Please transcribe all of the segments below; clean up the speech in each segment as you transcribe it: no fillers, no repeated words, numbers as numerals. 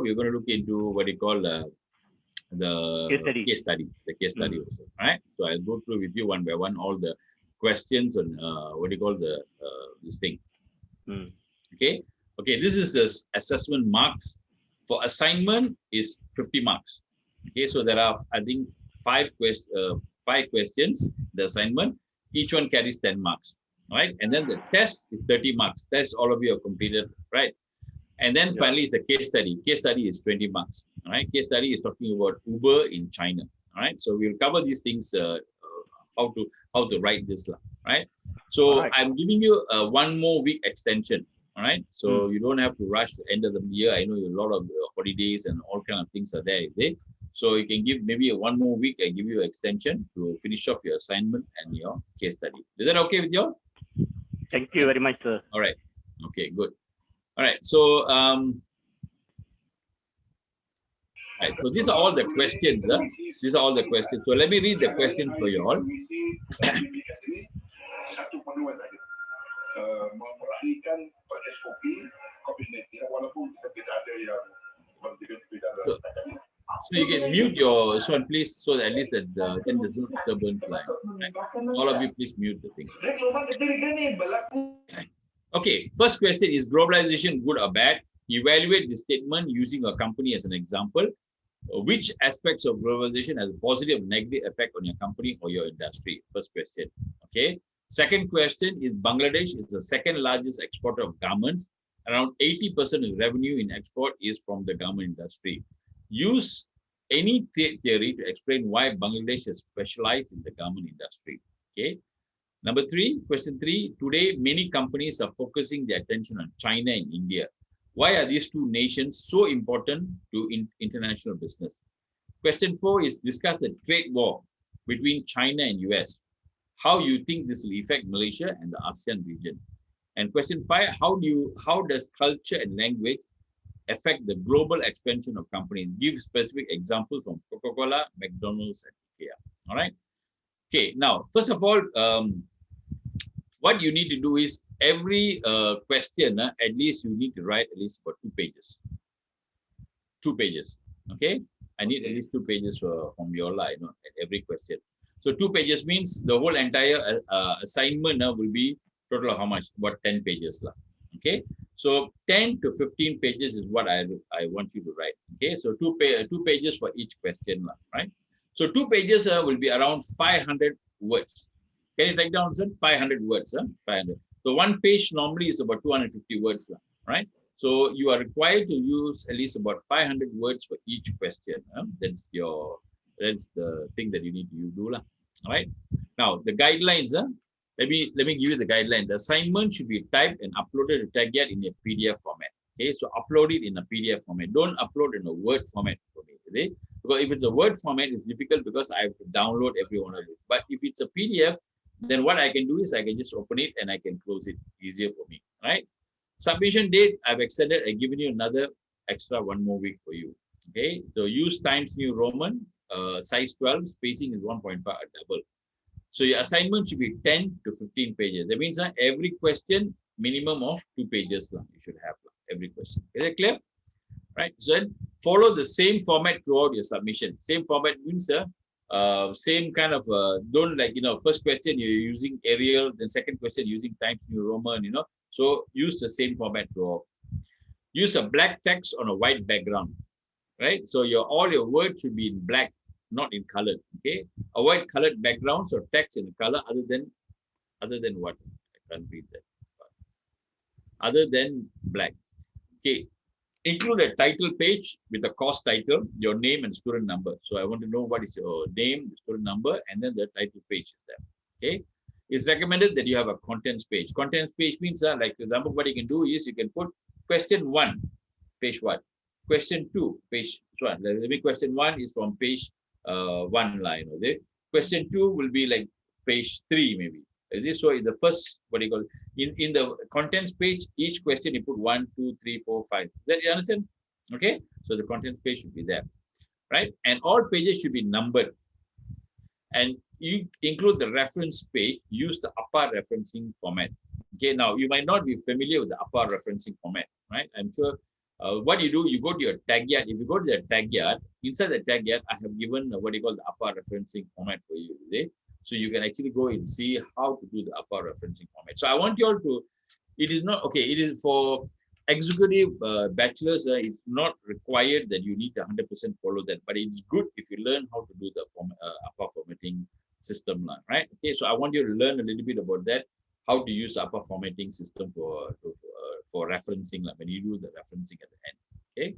we're going to look into what you call the case study, also. Right. So I'll go through with you one by one all the questions on what do you call this thing. Okay. Okay. This is the assessment marks for assignment is 50 marks. Okay. So there are, I think, five questions. The assignment, each one carries 10 marks. Right. And then the test is 30 marks. Test all of you have completed. Right. And then finally, it's the case study. Case study is 20 marks. All right. Case study is talking about Uber in China. All right. So we'll cover these things, how to write this. Right. So I'm giving you a 1 more week extension. All right. So you don't have to rush the end of the year. I know a lot of holidays and all kind of things are there. So you can give maybe 1 more week. I give you an extension to finish off your assignment and your case study. Is that okay with you? Thank you very much, sir. All right. Okay, good. All right. So, so these are all the questions. These are all the questions. So let me read the questions for you all. So you can mute your one, please, so that at least that then there's no disturbance line. Right. All of you, please mute the thing. Okay, first question is globalization good or bad? Evaluate the statement using a company as an example. Which aspects of globalization has a positive or negative effect on your company or your industry? First question. Okay. Second question is Bangladesh is the second largest exporter of garments. Around 80% of revenue in export is from the garment industry. Use any theory to explain why Bangladesh is specialized in the garment industry. Okay. Number 3, question 3. Today, many companies are focusing their attention on China and India. Why are these two nations so important to international business? Question 4 is discuss the trade war between China and US. How you think this will affect Malaysia and the ASEAN region? And question 5, how does culture and language affect the global expansion of companies? Give specific examples from Coca-Cola, McDonald's, and IKEA. All right. Okay. Now, first of all, what you need to do is every question, at least you need to write at least about 2 pages. 2 pages. Okay. I need at least 2 pages from your line at every question. So 2 pages means the whole entire assignment will be total of how much? About 10 pages. Okay. So 10 to 15 pages is what I want you to write. Okay. So 2 pages for each question. Right. So 2 pages will be around 500 words. Can you write down 500 words? 500. So 1 page normally is about 250 words. Right. So you are required to use at least about 500 words for each question. That's the thing that you need to do. All right. Now the guidelines. Let me give you the guideline. The assignment should be typed and uploaded to TagGet in a PDF format. Okay, so upload it in a PDF format. Don't upload in a Word format for me. Okay? Because if it's a Word format, it's difficult because I have to download every one of it. But if it's a PDF, then what I can do is I can just open it and I can close it. Easier for me. Right? Submission date, I've extended. I've given you another extra 1 more week for you. Okay, so use Times New Roman, size 12, spacing is 1.5, double. So your assignment should be 10 to 15 pages. That means every question, minimum of 2 pages you should have every question. Is that clear? Right. So then follow the same format throughout your submission. Same format means same kind of don't first question you're using Arial, then second question using Times New Roman. So use the same format throughout. Use a black text on a white background. Right. So all your words should be in black, not in colored. Okay. Avoid colored backgrounds or text in color other than what? I can't read that. Other than black. Okay. Include a title page with a course title, your name and student number. So I want to know what is your name, student number, and then the title page is there. Okay. It's recommended that you have a contents page. Contents page means like for example, what you can do is you can put question 1, page 1. Question 2, page 1. Maybe question 1 is from page 1 line. Okay. Question 2 will be like page 3 maybe. So in the first, what do you call it? In the contents page, each question you put 1, 2, 3, 4, 5. That you understand? Okay. So the contents page should be there, right? And all pages should be numbered. And you include the reference page. Use the APA referencing format. Okay. Now you might not be familiar with the APA referencing format, right? I'm sure what you do, you go to your tag yard. If you go to the tag yard, inside the tag yard, I have given what you call the upper referencing format for you today. So you can actually go and see how to do the upper referencing format. So I want you all to, it is not, okay, it is for executive bachelors, it's not required that you need to 100% follow that, but it's good if you learn how to do the upper formatting system, right? Okay, so I want you to learn a little bit about that, how to use upper formatting system for referencing, like when you do the referencing at the end. Okay,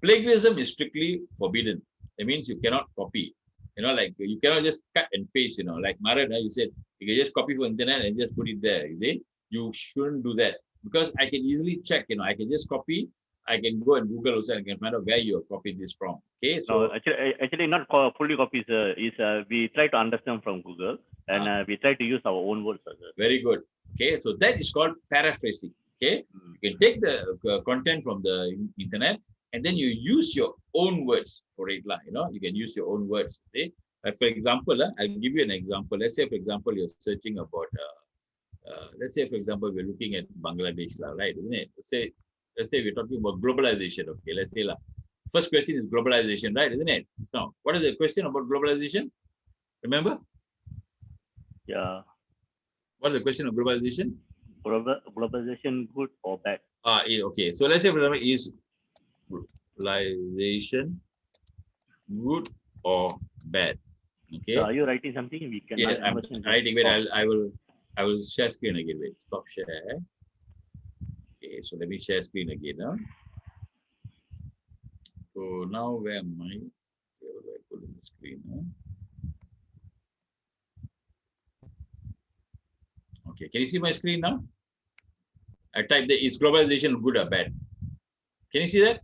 plagiarism is strictly forbidden. That means you cannot copy. Like you cannot just cut and paste. Like Maran, you said you can just copy from internet and just put it there. You shouldn't do that, because I can easily check. I can just copy. I can go and Google also and can find out where you have copied this from. Okay, so no, actually not fully copies. We try to understand from Google, and we try to use our own words. Very good. Okay, so that is called paraphrasing. Okay, you can take the content from the internet and then you use your own words for it. You can use your own words. Okay, for example, I'll give you an example. Let's say, for example, you're searching about. Let's say, for example, we're looking at Bangladesh, right? Isn't it? Let's say we're talking about globalization. Okay, let's say, first question is globalization, right? Isn't it? Now, what is the question about globalization? Remember? Yeah. What is the question of globalization? Globalization, good or bad? Okay. So let's say, for example, is globalization good or bad? Okay. So are you writing something? We can. Yes, I'm writing. Wait, I will share screen again. Wait, stop share. Okay, so let me share screen again. So now where am I? Where will I put in the screen? Okay, can you see my screen now? I typed the is globalization good or bad? Can you see that?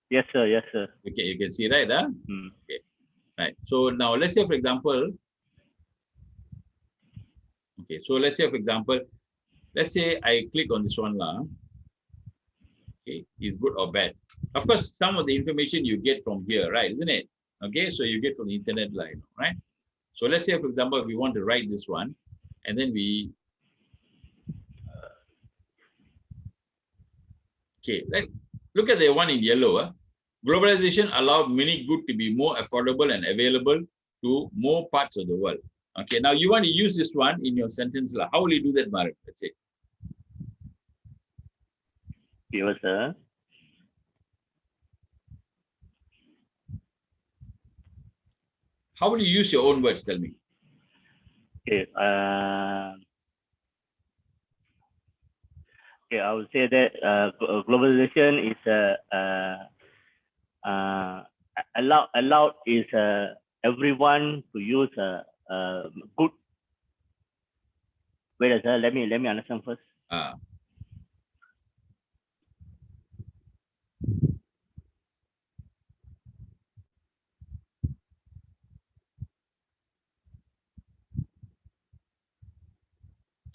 Yes, sir. Yes, sir. Okay, you can see, right? Hmm. Okay, right. So now let's say, for example, okay, so let's say, for example, let's say I click on this one. Okay, is good or bad? Of course, some of the information you get from here, right? Isn't it? Okay, so you get from the internet line, right? So let's say, for example, we want to write this one, and then we okay, look at the one in yellow. Globalization allowed many goods to be more affordable and available to more parts of the world. Okay, now you want to use this one in your sentence. How will you do that, Marat? Let's say. Yes, sir. How will you use your own words? Tell me. Okay. Okay, I would say that globalization is allowed is everyone to use good. Wait, sir. Let me understand first.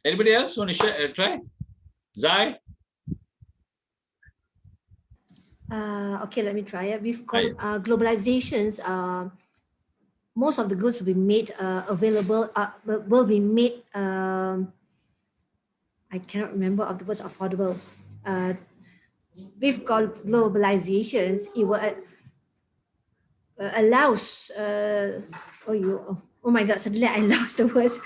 Anybody else want to share, try? Zai? Okay, let me try it. With globalizations, most of the goods will be made available, will be made, I cannot remember of the words affordable. With globalizations, it will allows, oh my God, suddenly I lost the words.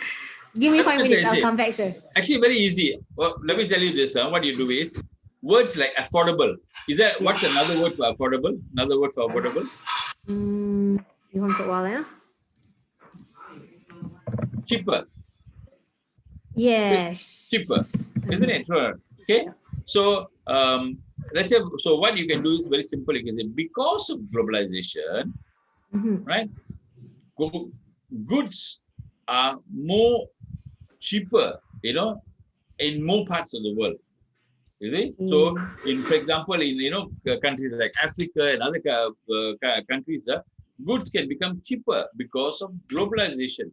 Give me 5 minutes, I'll come back, sir. Actually, very easy. Well, let me tell you this. What you do is words like affordable. Is that what's another word for affordable? Another word for affordable? You want to a while, yeah? Cheaper. Yes. Cheaper. Isn't it? Sure. Okay. So let's say, so what you can do is very simple. You can say, because of globalization, right? Goods are more cheaper, in more parts of the world. You see? So, for example, in countries like Africa and other countries, the goods can become cheaper because of globalization.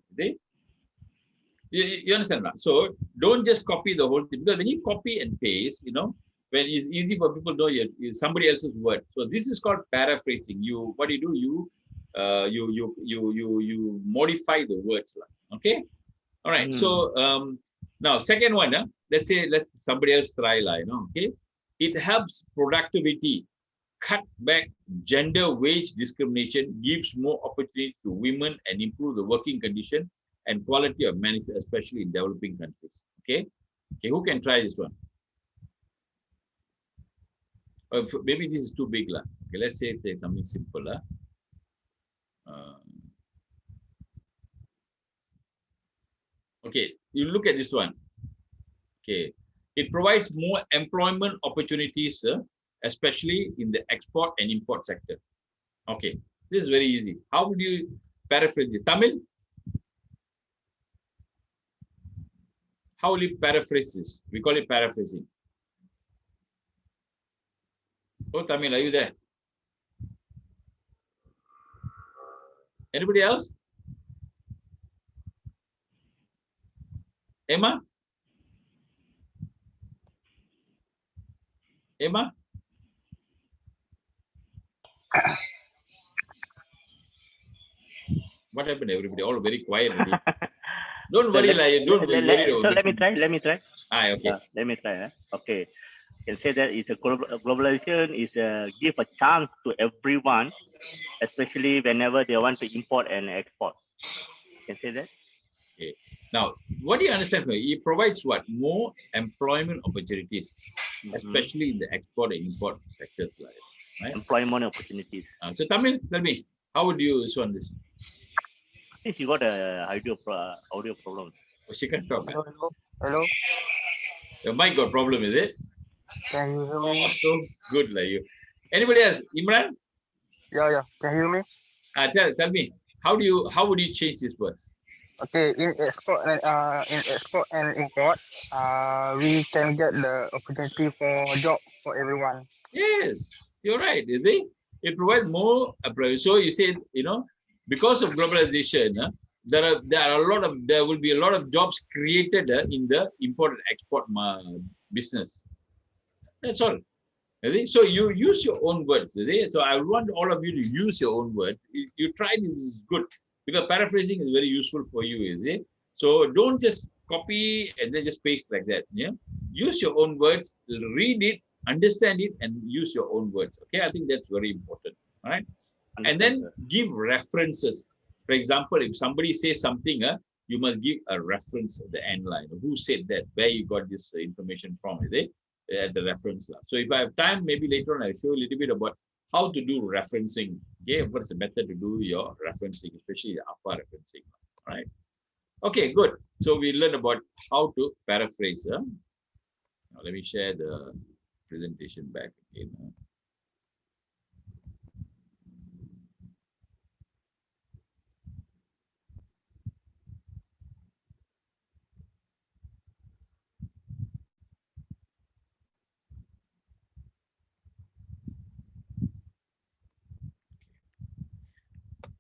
You understand that? So don't just copy the whole thing, because when you copy and paste, when it's easy for people to know somebody else's word. So this is called paraphrasing. What you do, you modify the words. Okay. All right. So Now, second one, let's say somebody else try, okay. It helps productivity, cut back gender wage discrimination, gives more opportunity to women, and improve the working condition and quality of management, especially in developing countries. Okay, who can try this one? Maybe this is too big, lah. Okay, let's say take something simple, lah. Okay, you look at this one. Okay, it provides more employment opportunities, especially in the export and import sector. Okay, this is very easy. How would you paraphrase it? Tamil? How will you paraphrase this? We call it paraphrasing. Oh, Tamil, are you there? Anybody else? Emma? Emma? What happened, everybody? All very quiet. Don't worry, don't worry. So let me try. Okay. Let me try. Okay. Can say that it's a globalization is give a chance to everyone, especially whenever they want to import and export. Can say that. Okay. Now, what do you understand? It provides what? More employment opportunities, especially in the export and import sectors, right? Employment opportunities. So, Tamil, tell me, how would you respond this? I think she got a audio problem. Oh, she can talk. Hello. Your mic got problem, is it? Can you hear me? So good, like you. Anybody else? Imran? Yeah. Can you hear me? Tell me, how would you change this word? Okay, in export and import, we can get the opportunity for job for everyone. Yes, you're right. You see, it provides more. So you said, because of globalization, there will be a lot of jobs created in the import and export business. That's all. So you use your own words. So I want all of you to use your own words. You try this, is good, because paraphrasing is very useful for you. So don't just copy and then just paste like that. Yeah, use your own words, read it, understand it, and use your own words. Okay, I think that's very important. All right, and then give references. For example, if somebody says something, you must give a reference at the end line. Who said that? Where you got this information from? At the reference lab. So if I have time, maybe later on I'll show you a little bit about how to do referencing. Okay, what's the method to do your referencing, especially the APA referencing. All right. Okay, good. So we learned about how to paraphrase. Now let me share the presentation back again.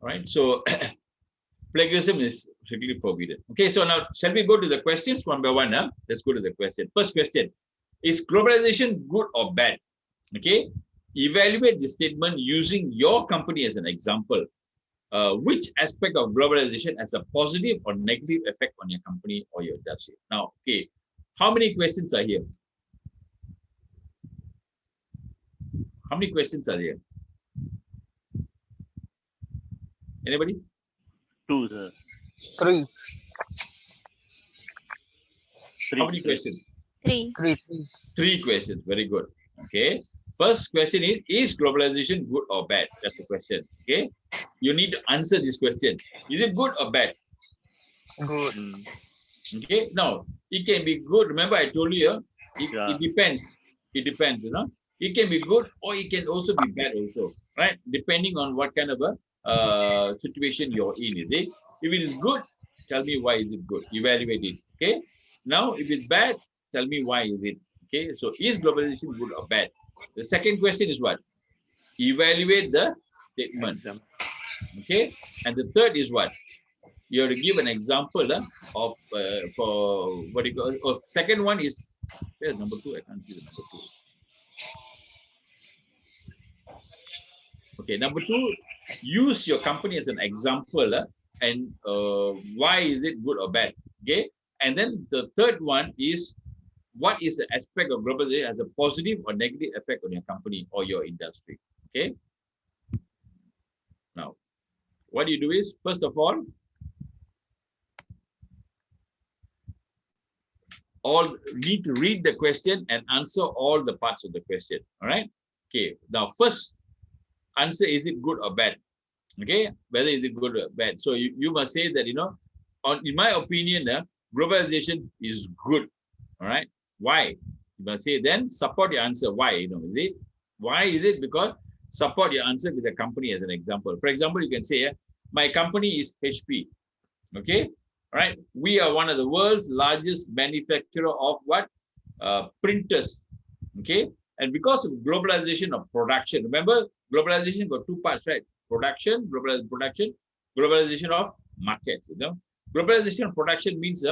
All right, so plagiarism is strictly forbidden. Okay, so now shall we go to the questions one by one? Let's go to the question. First question, is globalization good or bad? Okay, evaluate the statement using your company as an example. Which aspect of globalization has a positive or negative effect on your company or your industry? Now, okay, how many questions are here? How many questions are there? Anybody? 2, sir. 3. How many questions? 3. 3 questions. Very good. Okay. First question is globalization good or bad? That's the question. Okay. You need to answer this question. Is it good or bad? Good. Okay. Now, it can be good. Remember, I told you, it depends. It depends, It can be good or it can also be bad also, right? Depending on what kind of a situation you're in. If it is good, tell me why is it good. Evaluate it. Okay. Now, if it's bad, tell me why is it. Okay. So, is globalization good or bad? The second question is what? Evaluate the statement. Okay. And the third is what? You have to give an example of for what you call. Oh, second one is number 2. I can't see the number 2. Okay, number 2, use your company as an example and why is it good or bad? Okay, And then the third one is, what is the aspect of globalization has a positive or negative effect on your company or your industry? Okay. Now, what you do is, first of all need to read the question and answer all the parts of the question. All right. Okay. Now, first answer, is it good or bad? Okay. Whether is it good or bad. So you must say that, in my opinion, globalization is good. All right. Why? You must say, then support your answer. Why? Why is it? Because support your answer with a company as an example. For example, you can say, my company is HP. Okay. All right. We are one of the world's largest manufacturer of what? Printers. Okay. And because of globalization of production, remember, globalization got two parts, right? Production, globalization of markets. Globalization of production means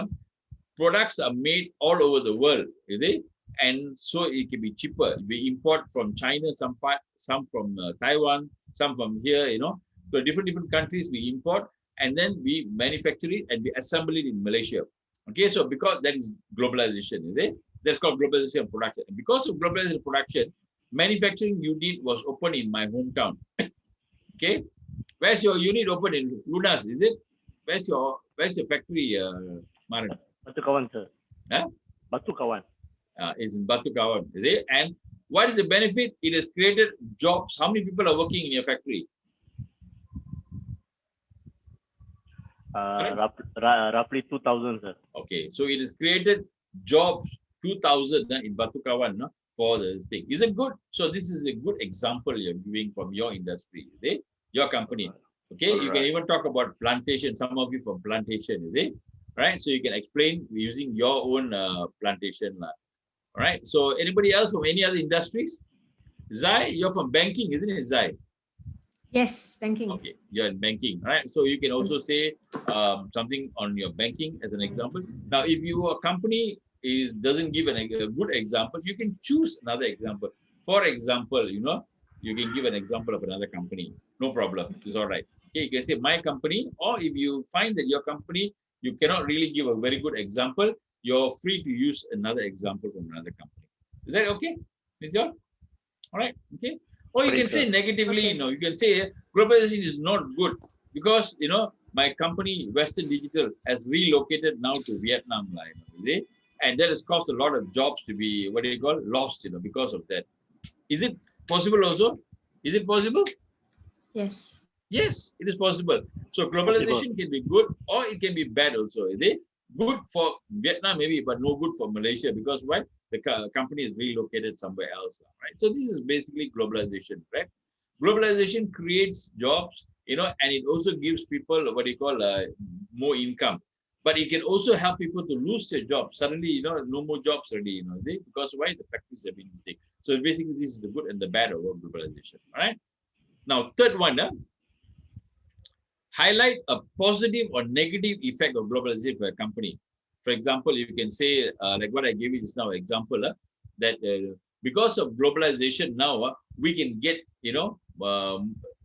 products are made all over the world, and so it can be cheaper. We import from China some from Taiwan, some from here, so different countries we import, and then we manufacture it and we assemble it in Malaysia. Okay, so because that is globalization, that's called globalization of production. And because of globalization of production, manufacturing unit was open in my hometown. Okay, where's your unit open in Lunas? Is it? Where's your factory, Maran? Batu Kawan, sir. Huh? Batu Kawan. It's in Batu Kawan. And what is the benefit? It has created jobs. How many people are working in your factory? Roughly 2,000, sir. Okay, so it has created jobs 2,000 in Batu Kawan for the thing. Is it good? So this is a good example you're giving from your industry, your company. Okay, you can even talk about plantation. Some of you from plantation, right? So you can explain using your own plantation. All right. So anybody else from any other industries? Zai, you're from banking, isn't it, Zai? Yes, banking. Okay, you're in banking, right? So you can also say something on your banking as an example. Now, if your company doesn't give a good example, you can choose another example. For example, you can give an example of another company. No problem. It's all right. Okay, you can say my company, or if you find that your company, you cannot really give a very good example, you're free to use another example from another company. Is that okay? Is all right? Okay. Or you can say negatively, Okay. you can say globalization is not good because, my company, Western Digital, has relocated now to Vietnam, and that has caused a lot of jobs to be, lost, because of that. Is it possible also? Is it possible? Yes. Yes, it is possible. So globalization can be good or it can be bad also. Good for Vietnam maybe, but no good for Malaysia because why? The company is relocated somewhere else, right? So this is basically globalization, right? Globalization creates jobs, and it also gives people more income. But it can also help people to lose their jobs. Suddenly, no more jobs already, because why? The factories have been taken. So basically, this is the good and the bad of globalization, all right? Now, third one, highlight a positive or negative effect of globalization for a company. For example, you can say, like what I gave you just now, example, that because of globalization now, we can get,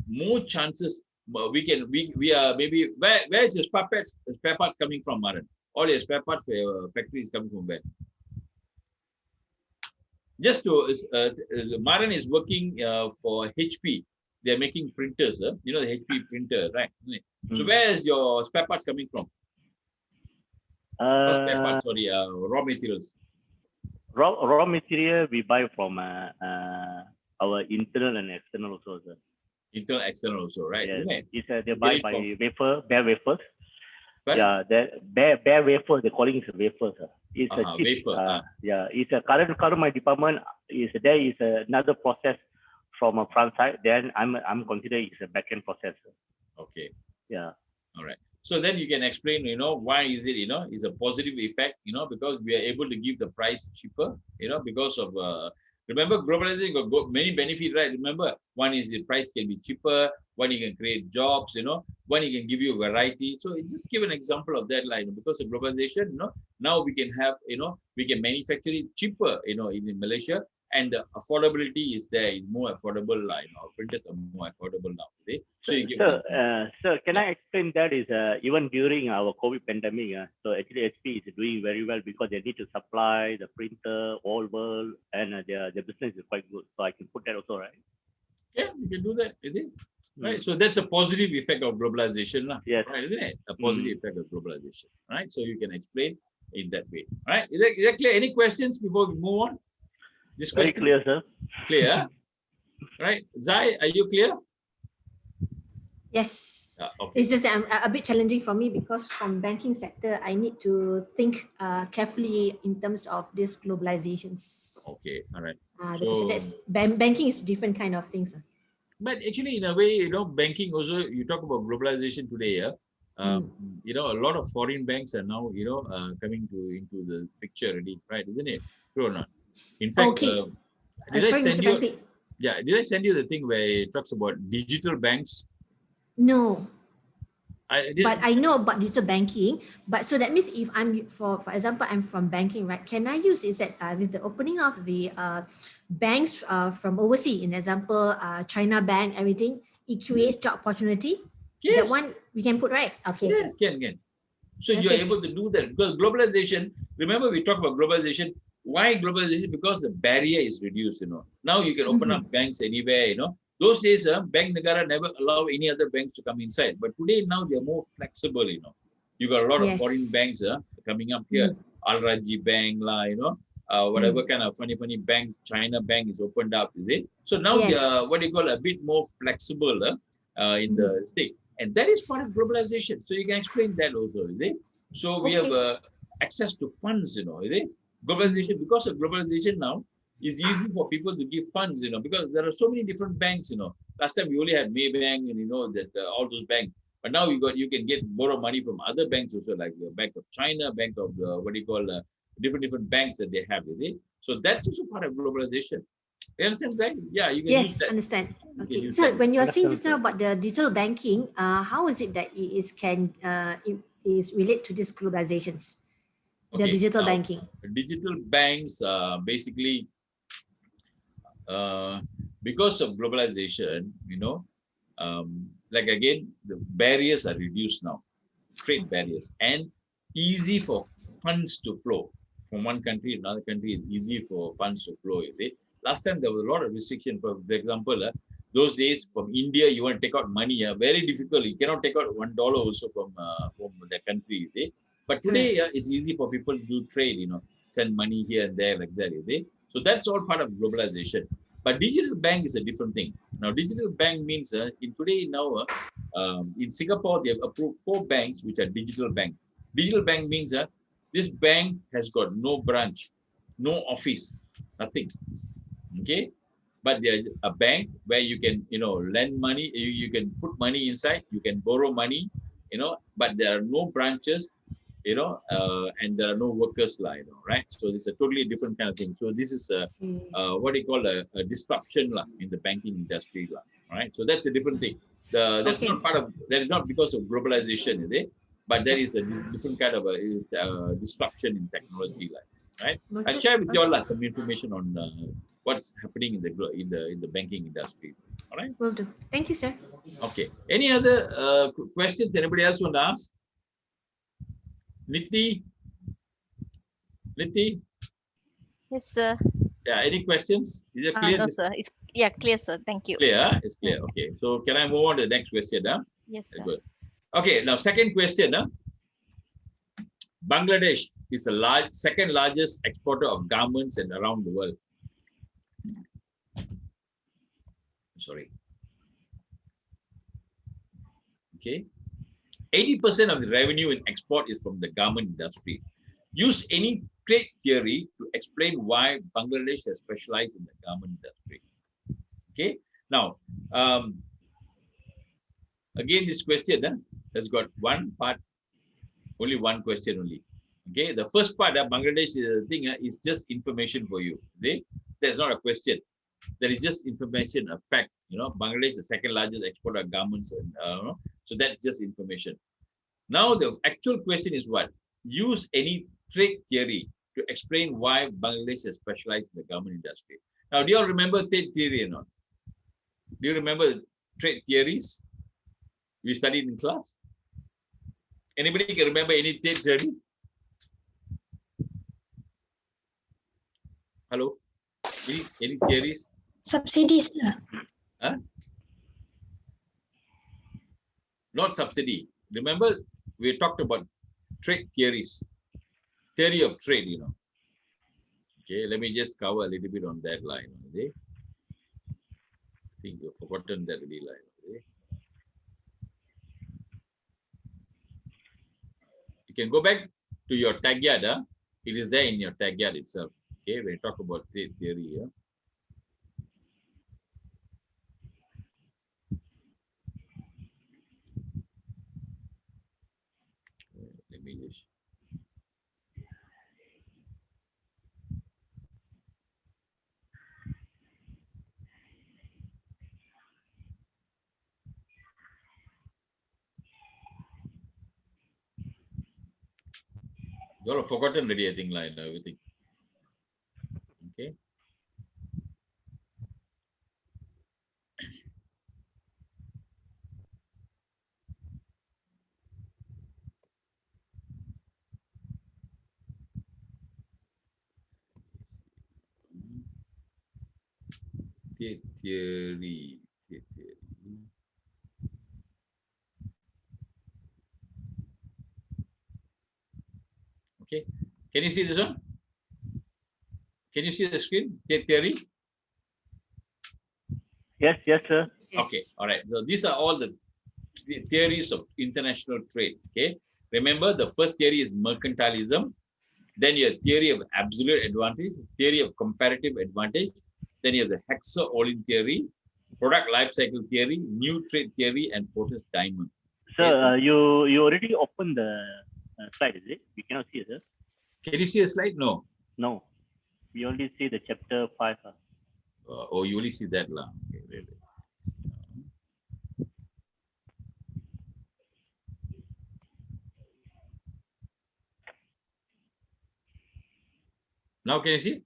more chances. We are maybe, where is your spare parts coming from, Maran? All your spare parts for your factory is coming from where? Just to, Maran is working for HP. They're making printers, the HP printer, right? So where is your spare parts coming from? Spare parts, sorry, raw materials. Raw material we buy from our internal and external also, sir. Internal, external also, right? Yes. It's they buy by bare wafers. But? Yeah, bare wafer. They're calling it wafer, sir. It's a chip. Wafer. Yeah, it's a current my department there is another process from a front side. Then I'm considering it's a back-end process. Okay. Yeah. All right. So then you can explain, why is it, is a positive effect, because we are able to give the price cheaper, because of, remember, globalization got many benefits, right? Remember, one is the price can be cheaper, one you can create jobs, one you can give you a variety. So just give an example of that, because of globalization, now we can have, we can manufacture it cheaper, in Malaysia, and the affordability is there. It's more affordable, printers are more affordable now. Okay? So you get Sir, can I explain that is even during our COVID pandemic, so actually HP is doing very well because they need to supply the printer all world, and their business is quite good. So I can put that also, right? Yeah, you can do that, is it? Right. So that's a positive effect of globalization, Yes. right? Isn't it? A positive effect of globalization, right? So you can explain in that way. All right. Is that clear? Any questions before we move on? This Very question? clear, sir. Clear. Right. Zai, are you clear? Yes. Okay. It's just that I'm a bit challenging for me because from banking sector, I need to think carefully in terms of these globalizations. Okay. All right. Because that's banking is different kind of things. But actually, in a way, banking also, you talk about globalization today, a lot of foreign banks are now, coming into the picture already, right? Isn't it? True or not? In fact, Okay. did Sorry, I send Mr. you? Franklin. Yeah, did I send you the thing where it talks about digital banks? No. I did. But I know about digital banking. But so that means if I'm, for example, I'm from banking, right? Can I use is that with the opening of the banks from overseas, in example, China Bank, everything, it creates job opportunity? Yes. That one we can put, right? Okay. Yes, can. So you are able to do that because globalization, remember we talked about globalization. Why globalization? Because the barrier is reduced, Now you can open up banks anywhere, Those days, Bank Negara never allow any other banks to come inside. But today, now they're more flexible, You got a lot of foreign banks coming up here. Al Raji Bank, whatever kind of funny banks, China Bank is opened up, is it? So now they are what you call a bit more flexible in the state. And that is part of globalization. So you can explain that also, is it? So we have access to funds, is it? Globalization, because of globalization now, it's easy for people to give funds, because there are so many different banks, Last time we only had Maybank and that all those banks, but now you can borrow money from other banks also, like the Bank of China, Bank of different banks that they have, is it? So that's also part of globalization. You understand, right? Yeah, you can use that. Understand. Okay. So when you are saying just now about the digital banking, how is it that it is relate to these globalizations? The digital banking. Digital banks basically because of globalization, like again, the barriers are reduced now, trade barriers, and easy for funds to flow from one country to another country. It's easy for funds to flow. Last time there was a lot of restriction. For example, those days from India, you want to take out money, very difficult. You cannot take out $1 also from the country. But today, it's easy for people to do trade, send money here and there like that. So that's all part of globalization. But digital bank is a different thing. Now, digital bank means in Singapore, they have approved 4 banks which are digital banks. Digital bank means this bank has got no branch, no office, nothing. Okay, but there's a bank where you can, lend money, you can put money inside, you can borrow money, but there are no branches, and there are no workers, right? So it's a totally different kind of thing. So this is what they call a disruption in the banking industry, right? So that's a different thing. That's not part of, that is not because of globalization, is it? But there is a different kind of a disruption in technology, right? I'll share with you all some information on what's happening in the banking industry. All right. Will do. Thank you, sir. Okay. Any other questions anybody else want to ask? Niti? Yes, sir. Yeah. Any questions? Is it clear? No, sir. It's clear, sir. Thank you. Clear. It's clear. Okay. So can I move on to the next question? Yes, sir. Good. Okay. Now, second question. Bangladesh is the second largest exporter of garments and around the world. Sorry. Okay. 80% of the revenue in export is from the garment industry. Use any trade theory to explain why Bangladesh has specialized in the garment industry. Okay. Now, again, this question has got one part, only one question only. Okay. The first part of Bangladesh is just information for you. Okay? There's not a question. There is just information, a fact. Bangladesh is the second largest exporter of garments, and so that's just information. Now the actual question is what? Use any trade theory to explain why Bangladesh is specialized in the garment industry. Now, do you all remember trade theory or not? Do you remember trade theories we studied in class? Anybody can remember any trade theory? Hello? Any theories? Subsidies. Huh? Not subsidy. Remember, we talked about trade theories. Theory of trade, you know. Okay, let me just cover a little bit on that line. Okay? I think you've forgotten that really line. Okay? You can go back to your tagyard. Huh? It is there in your tagyard itself. Okay, when you talk about trade theory. Yeah? Let me just. You all have forgotten already, I think, like everything. Okay. Theory. Okay. Can you see this one? Can you see the screen? Theory. Yes, sir. Yes. Okay. All right. So these are all the theories of international trade. Okay. Remember, the first theory is mercantilism. Then you have theory of absolute advantage, theory of comparative advantage. Then you have the Hexer-Olin theory, product life cycle theory, new trade theory, and Porter's diamond. Sir, you already opened the slide, is it? We cannot see it, sir. Can you see a slide? No. No. We only see the chapter 5. Oh, you only see that. Okay, really. Now can you see?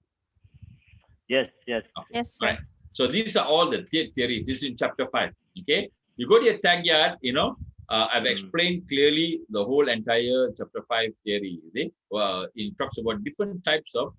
Yes. Okay. Yes, sir. Right. So these are all the theories. This is in chapter 5. Okay. You go to your tagyard, you know, I've explained clearly the whole entire chapter 5 theory. It talks about different types of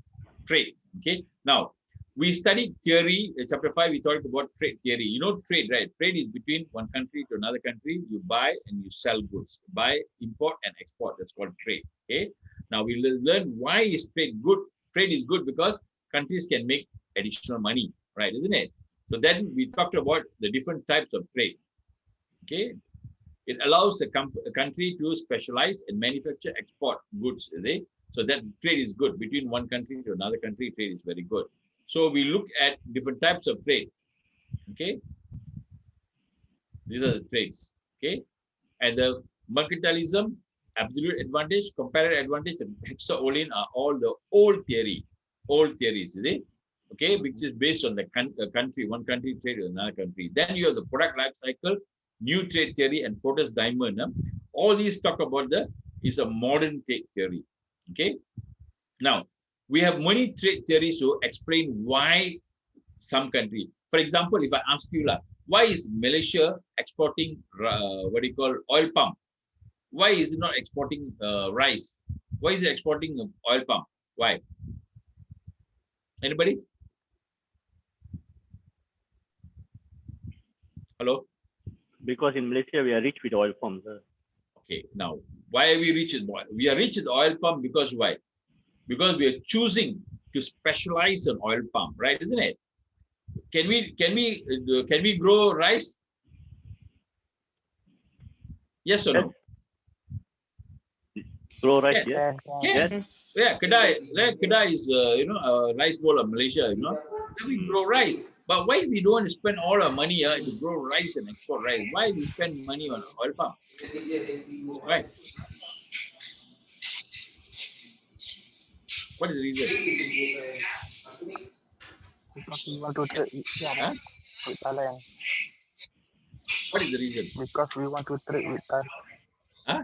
trade. Okay. Now, we studied theory. Chapter 5, we talked about trade theory. You know, trade, right? Trade is between one country to another country. You buy and you sell goods. Buy, import, and export. That's called trade. Okay. Now, we will learn why is trade good. Trade is good because countries can make additional money, right? Isn't it? So then we talked about the different types of trade. Okay. It allows a country to specialize and manufacture export goods. Right? So that trade is good. Between one country to another country, trade is very good. So we look at different types of trade. Okay. These are the trades. Okay. And the mercantilism, absolute advantage, comparative advantage, and Hexer-Olin are all the old theories, is it? Okay, which is based on the country, one country trade with another country. Then you have the product life cycle, new trade theory, and Porter's diamond. All these talk about is a modern trade theory. Okay. Now, we have many trade theories to explain why some country. For example, if I ask you, why is Malaysia exporting oil palm? Why is it not exporting rice? Why is it exporting oil palm? Why? Anybody? Hello? Because in Malaysia, we are rich with oil palms. Okay, now, why are we rich with oil? We are rich with oil palm because why? Because we are choosing to specialize on oil palm, right? Isn't it? Can we grow rice? Yes or no? Grow rice, yes. Yes. Yeah, Kedai is a rice bowl of Malaysia. You know, then we grow rice. But why we don't want to spend all our money to grow rice and export rice? Why we spend money on oil palm? Right. What is the reason? Because we want to trade with Thailand. What is the reason? Because we want to trade with Thailand. Huh?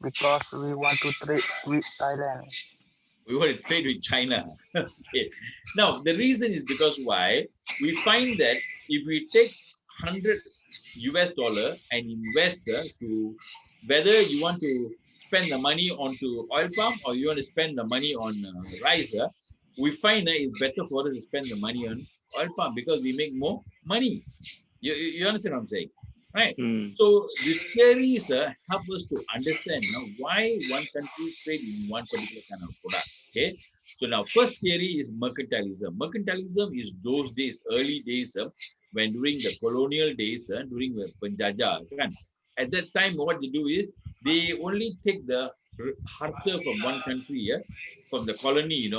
Because we want to trade with Thailand. We want to trade with China. Okay. Now, the reason is because why? We find that if we take 100 US dollar and invest to whether you want to spend the money onto oil palm or you want to spend the money on rice, we find that it's better for us to spend the money on oil palm because we make more money. You understand what I'm saying? Right. Mm. So the theories help us to understand why one country trade in one particular kind of product. Okay. So now first theory is mercantilism. Mercantilism is those days, early days when during the colonial days, during the penjajah, kan, at that time what they do is they only take the harta from one country, from the colony,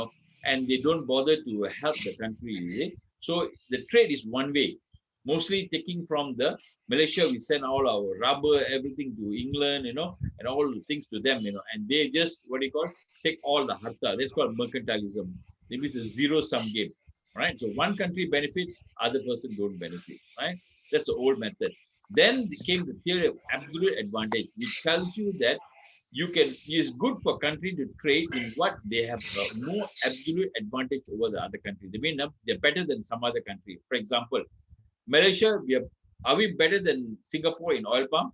and they don't bother to help the country. So the trade is one way, mostly taking from the Malaysia. We send all our rubber, everything to England, and all the things to them, and they just, what do you call, take all the harta. That's called mercantilism. Maybe it's a zero-sum game, right? So one country benefit, other person don't benefit, right? That's the old method. Then came the theory of absolute advantage, which tells you that it's good for country to trade in what they have more absolute advantage over the other country. They mean they're better than some other country. For example, Malaysia, are we better than Singapore in oil palm?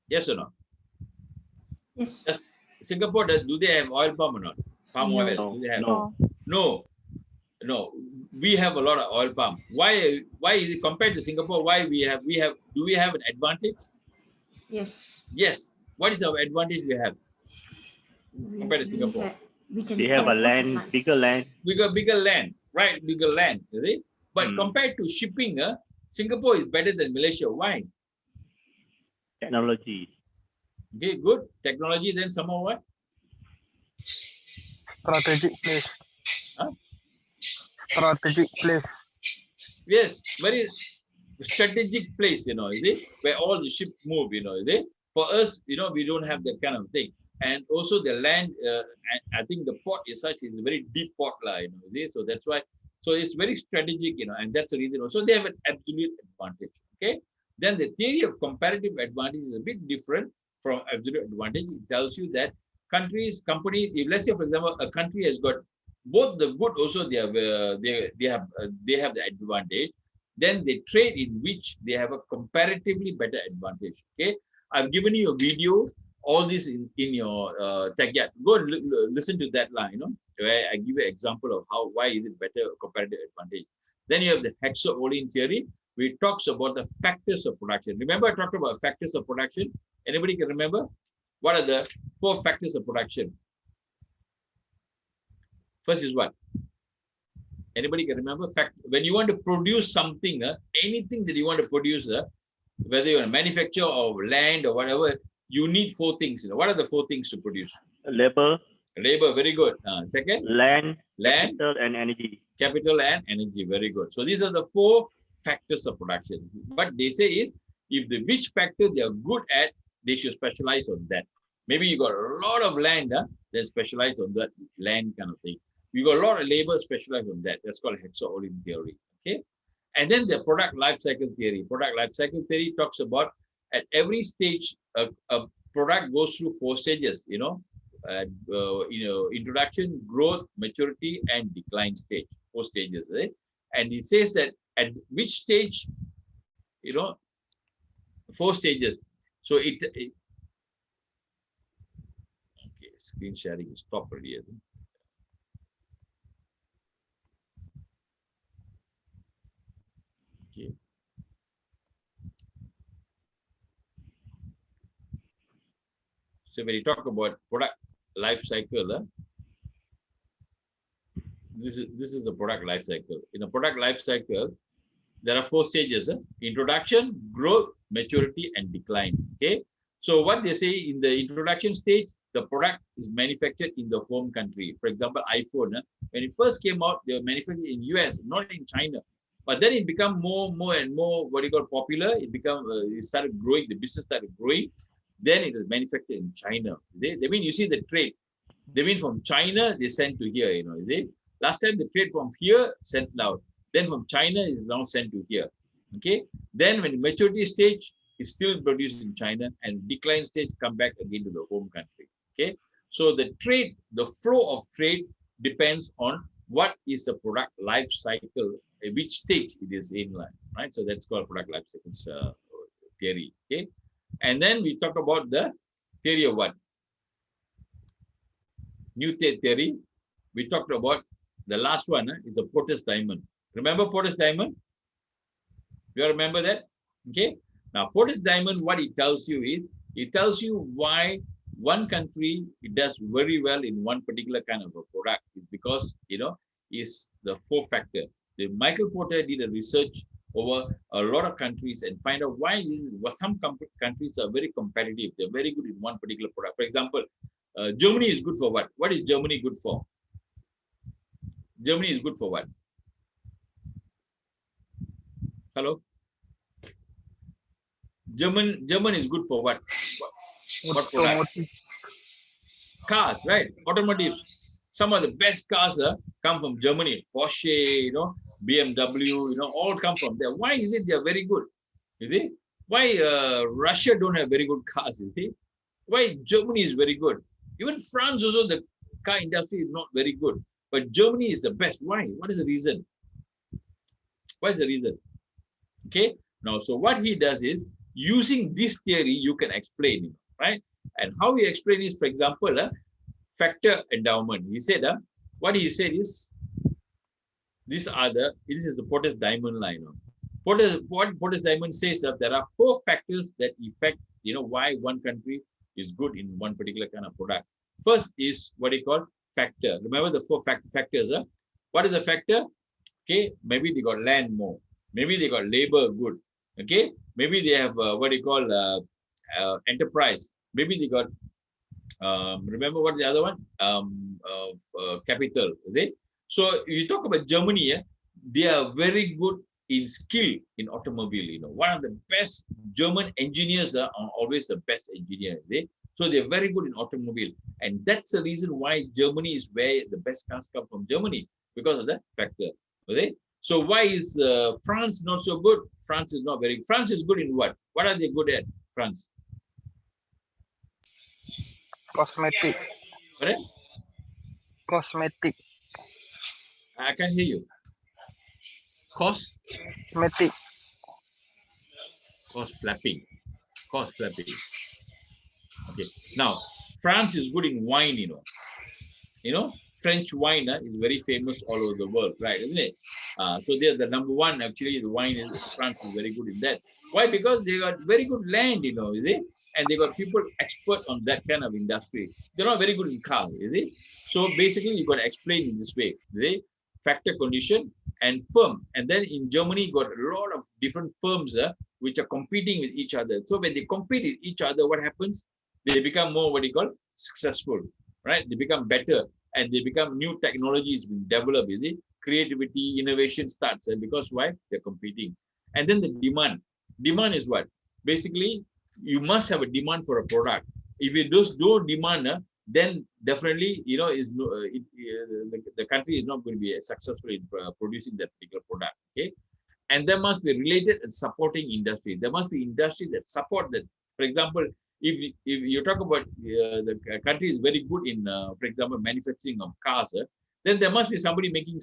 Yes or no? Yes. Yes. Singapore, do they have oil palm or not? Palm No. oil? Do they have? No. No. We have a lot of oil palm. Why is it compared to Singapore? Do we have an advantage? Yes. Yes. What is our advantage we have compared to Singapore? We can They have a add more land, supplies. bigger land. Bigger land, right? Bigger land, is it? But compared to shipping, Singapore is better than Malaysia. Why? Technology. Okay, good. Technology, then some more what? Strategic place. Huh? Strategic place. Yes, very strategic place, is it? Where all the ships move, is it? For us, we don't have that kind of thing. And also the land, I think the port is such, is a very deep port, is it? So that's why, so it's very strategic, and that's the reason. Also, they have an absolute advantage, okay? Then the theory of comparative advantage is a bit different from absolute advantage. It tells you that companies, if let's say, for example, a country has got both the good, also they have the advantage. Then they trade in which they have a comparatively better advantage. Okay, I've given you a video. All this in your tag. Yeah, go and listen to that line. Where I give you an example of why is it better comparative advantage. Then you have the Hexaolin theory, which talks about the factors of production. Remember, I talked about factors of production. Anybody can remember? What are the 4 factors of production? First is what? Anybody can remember? When you want to produce something, anything that you want to produce, whether you want to manufacture or land or whatever, you need 4 things. What are the 4 things to produce? Labor. Labor, very good. Second? Land, capital, and energy. Capital and energy, very good. So these are the 4 factors of production. What they say is, if which factor they are good at, they should specialize on that. Maybe you got a lot of land, then specialize on that land kind of thing. You got a lot of labor, specialized on that. That's called Hexaolin theory. Okay. And then the product life cycle theory. Product life cycle theory talks about at every stage, a product goes through 4 stages, introduction, growth, maturity, and decline stage. 4 stages, right? And it says that at which stage, 4 stages. So okay, screen sharing is stopped already. Okay. So when you talk about product life cycle, this is the product life cycle. In a product life cycle, there are 4 stages: introduction, growth, maturity, and decline. Okay. So what they say in the introduction stage, the product is manufactured in the home country. For example, iPhone. When it first came out, they were manufactured in US, not in China. But then it became more and more popular. It started growing. The business started growing. Then it was manufactured in China. They mean, you see the trade. They mean from China they sent to here. Last time the trade from here sent out. Then from China is now sent to here. Okay. Then when the maturity stage is still produced in China, and decline stage come back again to the home country. Okay. So the trade, the flow of trade depends on what is the product life cycle, at which stage it is in line, right? So that's called product life cycles theory. Okay, and then we talk about the theory of what? New theory. We talked about the last one is the Porter's diamond. Remember Porter's diamond? You all remember that? Okay. Now Porter's diamond, what it tells you is, it tells you why one country it does very well in one particular kind of a product is because is the four factor. The Michael Porter did a research over a lot of countries and find out why some countries are very competitive. They're very good in one particular product. For example, Germany is good for what? What is Germany good for? Germany is good for what? Hello? German is good for what? What product? Cars, right? Automotive. Some of the best cars come from Germany. Porsche, BMW, all come from there. Why is it they are very good? You see? Why Russia don't have very good cars? You see? Why Germany is very good? Even France also, the car industry is not very good. But Germany is the best. Why? What is the reason? What is the reason? Okay. Now, so what he does is, using this theory, you can explain, right? And how he explains is, for example, factor endowment. He said, what he said is, this is the Porter's diamond line. What Porter's diamond says that there are 4 factors that affect, why one country is good in one particular kind of product. First is what he called factor. Remember the 4 factors. What is the factor? Okay, maybe they got land more. Maybe they got labor good. Okay, maybe they have what they call enterprise. Maybe they got remember what the other one? Capital. Okay, so if you talk about Germany, they are very good in skill in automobile. One of the best German engineers are always the best engineer. Okay? So they're very good in automobile, and that's the reason why Germany is where the best cars come from Germany, because of that factor. Okay. So why is France not so good? France is not very. France is good in what? What are they good at? France. Cosmetic. Correct? Cosmetic. I can't hear you. Cosmetic. Cost flapping. Okay. Now, France is good in wine, French wine is very famous all over the world, right? Isn't it? So they're the number one. Actually, the wine is France is very good in that. Why? Because they got very good land, is it? And they got people expert on that kind of industry. They're not very good in car, is it? So basically, you got to explain in this way, is it? Factor, condition, and firm. And then in Germany, you got a lot of different firms which are competing with each other. So when they compete with each other, what happens? They become more what you call successful, right? They become better. And they become new technologies being developed, is it? Creativity, innovation starts, because why? They're competing. And then the demand. Demand is what? Basically, you must have a demand for a product. If you just don't demand, then definitely, the country is not going to be successful in producing that particular product. Okay, and there must be related and supporting industry. There must be industry that support that. For example, if you talk about the country is very good in, for example, manufacturing of cars, then there must be somebody making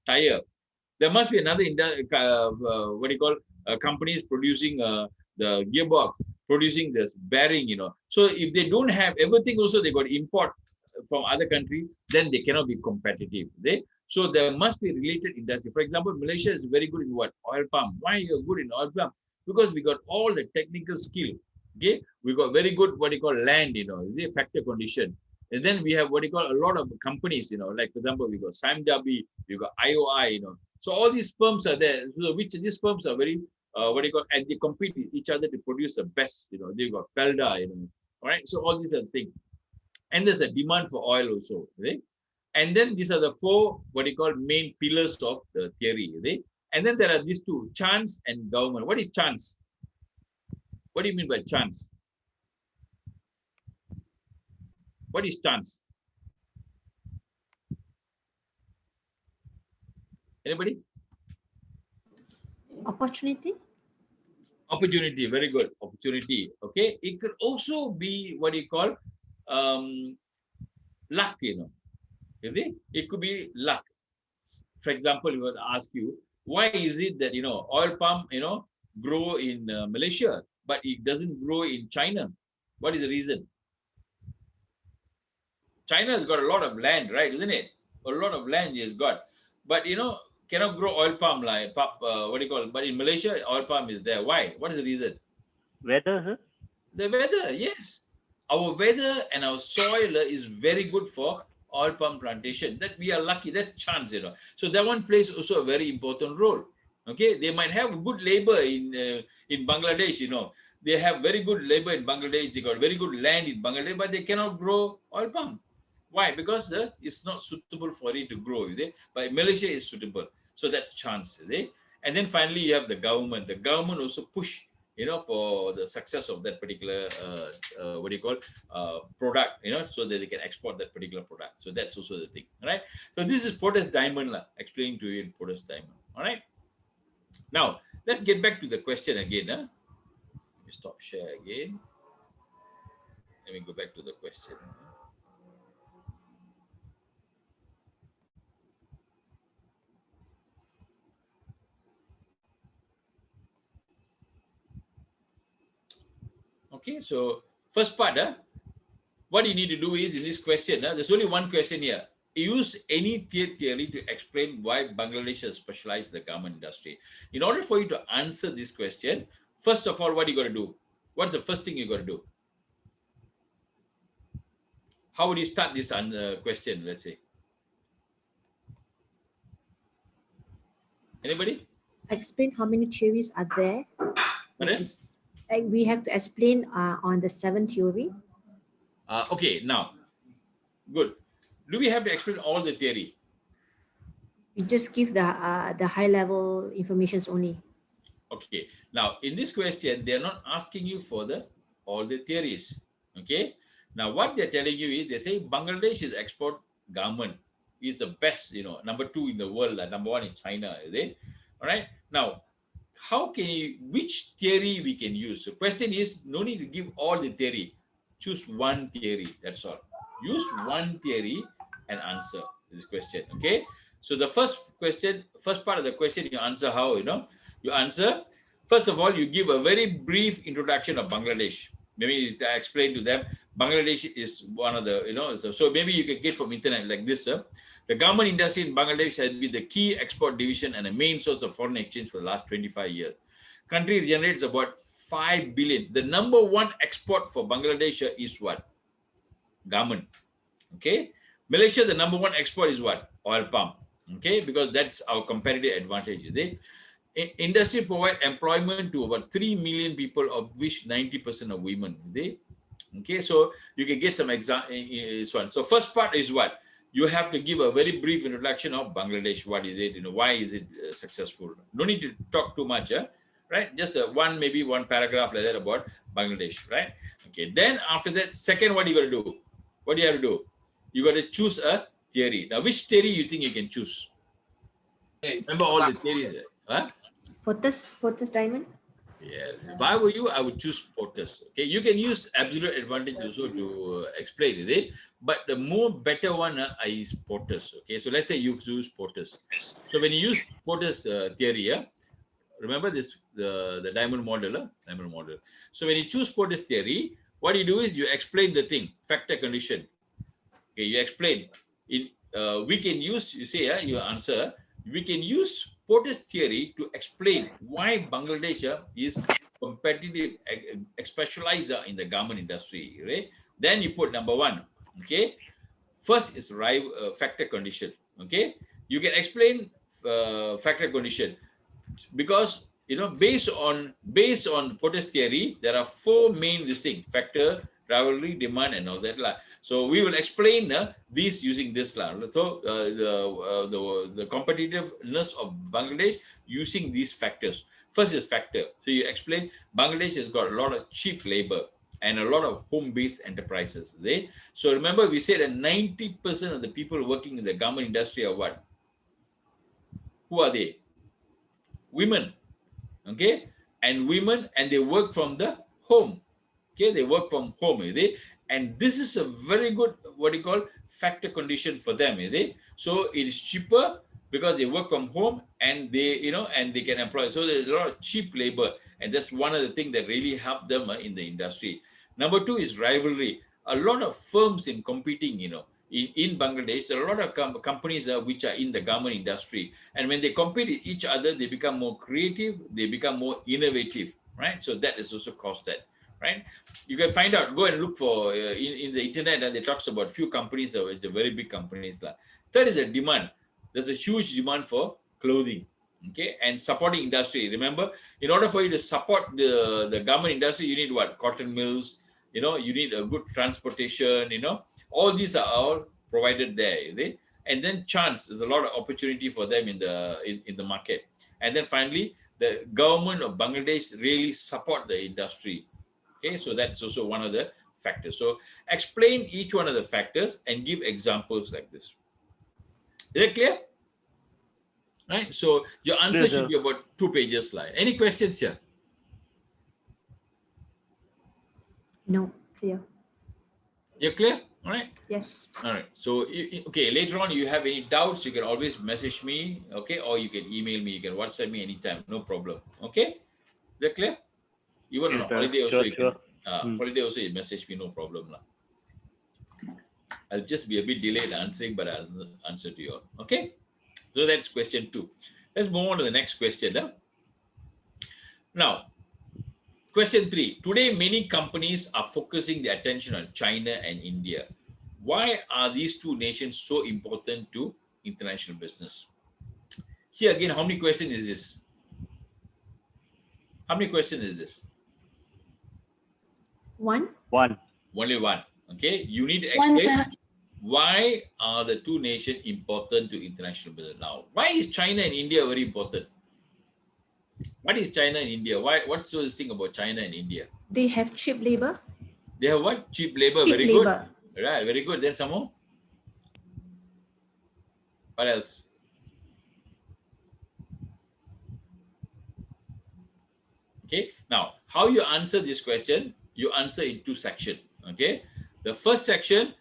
tire. There must be another what do you call companies producing the gearbox, producing this bearing. So if they don't have everything, also they got import from other countries, then they cannot be competitive. So there must be related industry. For example, Malaysia is very good in what? Oil palm. Why you're good in oil palm? Because we got all the technical skill. Okay, we got very good what you call land, the factor condition. And then we have what you call a lot of companies, like for example, we got SIMW, we got IOI, So all these firms are there, so which these firms are very what you call, and they compete with each other to produce the best, they've got Felda, all right. So all these are things. And there's a demand for oil also, right? And then these are the 4 what you call main pillars of the theory, right? And then there are these 2, chance and government. What is chance? What do you mean by chance? What is chance? Anybody? Opportunity. Opportunity, very good. Opportunity. Okay. It could also be what you call luck, you see, it could be luck. For example, we would ask you, why is it that, oil palm, grow in Malaysia, but it doesn't grow in China? What is the reason? China has got a lot of land, right? Isn't it? A lot of land it has got. But, cannot grow oil palm like, what do you call it? But in Malaysia, oil palm is there. Why? What is the reason? Weather, sir? The weather, yes. Our weather and our soil is very good for oil palm plantation. That we are lucky. That's chance, So that one plays also a very important role. Okay, they might have good labor in Bangladesh. They have very good labor in Bangladesh. They got very good land in Bangladesh, but they cannot grow oil palm. Why? Because it's not suitable for it to grow. But Malaysia is suitable. So that's chance. And then finally, you have the government. The government also push for the success of that particular, product, so that they can export that particular product. So that's also the thing, all right? So this is Porter's diamond, explaining to you in Porter's diamond, all right? Now, let's get back to the question again. Let me stop share again. Let me go back to the question. Okay, so first part, what you need to do is in this question, there's only one question here. Use any theory to explain why Bangladesh has specialized the garment industry. In order for you to answer this question, first of all, what you got to do? What's the first thing you got to do? How would you start this question, let's say? Anybody? Explain how many theories are there. We have to explain on the 7th theory. Okay, now, good. Do we have to explain all the theory? We just give the high level informations only. Okay. Now, in this question, they're not asking you for all the theories. Okay. Now, what they're telling you is they say Bangladesh is export garment is the best, number 2 in the world, number 1 in China. Is it? All right. Now, which theory we can use? The question is, no need to give all the theory. Choose one theory. That's all. Use one theory and answer this question. Okay. So the first part of the question, you answer how, you answer. First of all, you give a very brief introduction of Bangladesh. Maybe I explain to them, Bangladesh is one of the, so maybe you can get from internet like this. The garment industry in Bangladesh has been the key export division and a main source of foreign exchange for the last 25 years. Country generates about 5 billion. The number 1 export for Bangladesh is what? Garment. Okay. Malaysia, the number 1 export is what? Oil palm. Okay, because that's our competitive advantage. Industry provide employment to about 3 million people, of which 90% are women. Okay, so you can get some example. So first part is what? You have to give a very brief introduction of Bangladesh. What is it? Why is it successful? No need to talk too much, right? Just maybe one paragraph like that about Bangladesh, right? Okay. Then after that, second, what you got to do? What do you have to do? You got to choose a theory. Now, which theory you think you can choose? Remember all the theories. Porter's diamond. Yeah. If I were you, I would choose Porter's. Okay. You can use absolute advantage also to explain it. But the more better one is Porter's. Okay. So let's say you choose Porter's. So when you use Porter's theory, remember this, the diamond model. So when you choose Porter's theory, what you do is you explain the thing, factor condition. Okay, you explain. We can use, you say, your answer, we can use Porter's theory to explain why Bangladesh is competitive, specialized in the garment industry. Right? Then you put number 1. Okay. First is factor condition. Okay. You can explain factor condition because based on Porter's theory, there are 4 main distinct factor, rivalry, demand, and all that. So we will explain these using this. So the competitiveness of Bangladesh using these factors. First is factor. So you explain Bangladesh has got a lot of cheap labor and a lot of home-based enterprises. So remember, we said that 90% of the people working in the garment industry are what? Who are they? Women. Okay, and women, and they work from the home. Okay, they work from home. And this is a very good, what you call, factor condition for them, is it? So it is cheaper because they work from home and they, and they can employ. So there's a lot of cheap labor, and that's one of the things that really help them in the industry. Number two is rivalry. A lot of firms in competing, in Bangladesh, there are a lot of companies which are in the garment industry. And when they compete with each other, they become more creative, they become more innovative, right? So that is also caused that, right? You can find out, go and look for in the internet, and they talks about few companies, the very big companies. Third is the demand. There's a huge demand for clothing, okay, and supporting industry. Remember, in order for you to support the garment industry, you need what? Cotton mills, you need a good transportation, all these are all provided there, and then chance, there's a lot of opportunity for them in the market. And then finally, the government of Bangladesh really support the industry. Okay, so that's also one of the factors. So explain each one of the factors and give examples like this. Is that clear? Right. So your answer should be about 2 pages. Any questions here? No, clear. You're clear? All right. Yes. All right. So, okay, later on, you have any doubts, you can always message me, okay? Or you can email me, you can WhatsApp me anytime, no problem. Okay? Is that clear? Even on holiday also, you can, holiday also, you message me, no problem. I'll just be a bit delayed answering, but I'll answer to you all. Okay? So that's question 2. Let's move on to the next question. Now, question 3. Today, many companies are focusing their attention on China and India. Why are these two nations so important to international business? Here again, how many questions is this? How many questions is this? One. Only one. Okay. You need to explain why are the two nations important to international business. Now, why is China and India very important? What is China and India? What's this thing about China and India? They have cheap labor. They have what? Cheap labor. Cheap very labor. Good. Right. Very good. Then some more. What else? Okay. Now, how you answer this question? You answer in 2 sections. Okay. The first section,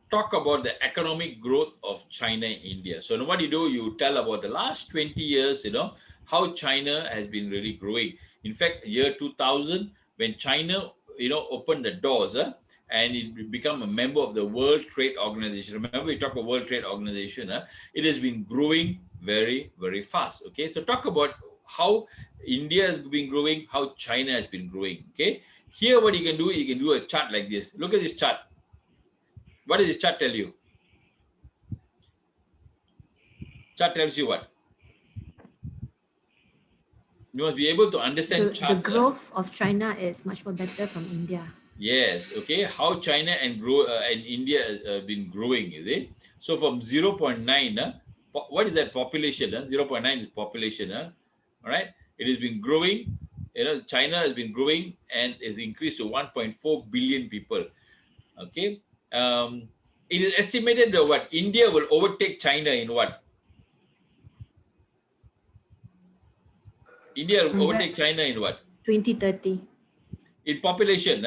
talk about the economic growth of China and India. So what you do, you tell about the last 20 years, how China has been really growing. In fact, year 2000, when China, opened the doors and it become a member of the World Trade Organization. Remember, we talked about World Trade Organization. It has been growing very, very fast. Okay. So talk about how India has been growing, how China has been growing. Okay. Here, what you can do a chart like this. Look at this chart. What does this chart tell you? Chart tells you what? You must be able to understand charts. The growth of China is much more better from India. Yes. Okay. How China and India have been growing, is it? So from 0.9, what is that population? 0.9 is population. All right. It has been growing. China has been growing and has increased to 1.4 billion people. Okay. It is estimated that what India will overtake China in what? India will overtake China in what? 2030. In population,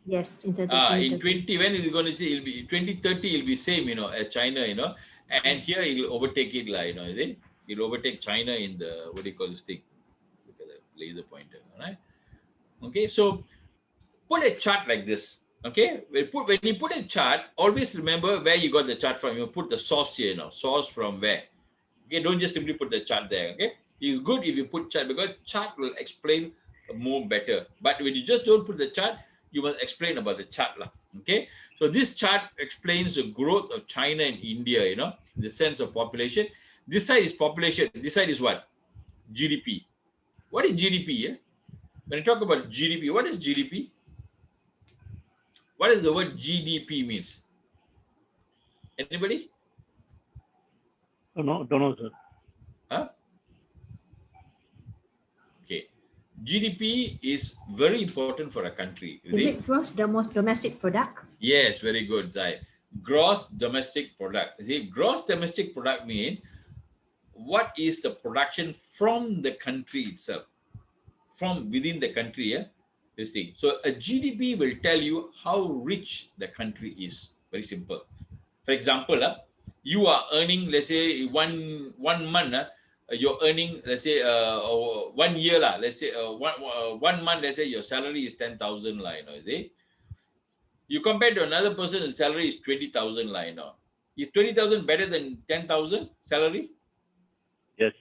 Yes, in 2030. When is it going to say? It'll be 2030. It'll be same, as China, and here it will overtake it, is it? It will overtake China in the, what do you call this thing? Look at the laser pointer, right? Okay, so put a chart like this. Okay, when you put a chart, always remember where you got the chart from. You put the source here, source from where. Okay, don't just simply put the chart there. Okay, it's good if you put chart because chart will explain more better. But when you just don't put the chart, you must explain about the chart. Okay, so this chart explains the growth of China and India, in the sense of population. This side is population. This side is what? GDP. What is GDP? When you talk about GDP, what is GDP? What does the word GDP means? Anybody? Don't know, sir. Huh? Okay. GDP is very important for a country. Is it gross domestic product? Yes, very good, Zai. Gross domestic product. See, gross domestic product means what is the production from the country itself, from within the country. This thing. So a GDP will tell you how rich the country is. Very simple. For example, you are earning, let's say, one month, you're earning, let's say, 1 year, let's say, one month, let's say your salary is 10,000, you see. You compare to another person, his salary is 20,000, you know. Is 20,000 better than 10,000 salary? Yes.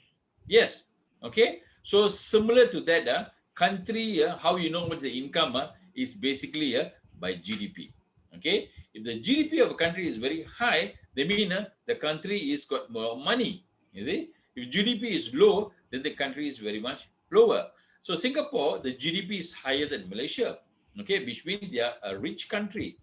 Yes. Okay. So similar to that, country, how you know what's the income is basically by GDP. Okay. If the GDP of a country is very high, they mean the country is got more money. You see? If GDP is low, then the country is very much lower. So Singapore, the GDP is higher than Malaysia. Okay, which means they are a rich country.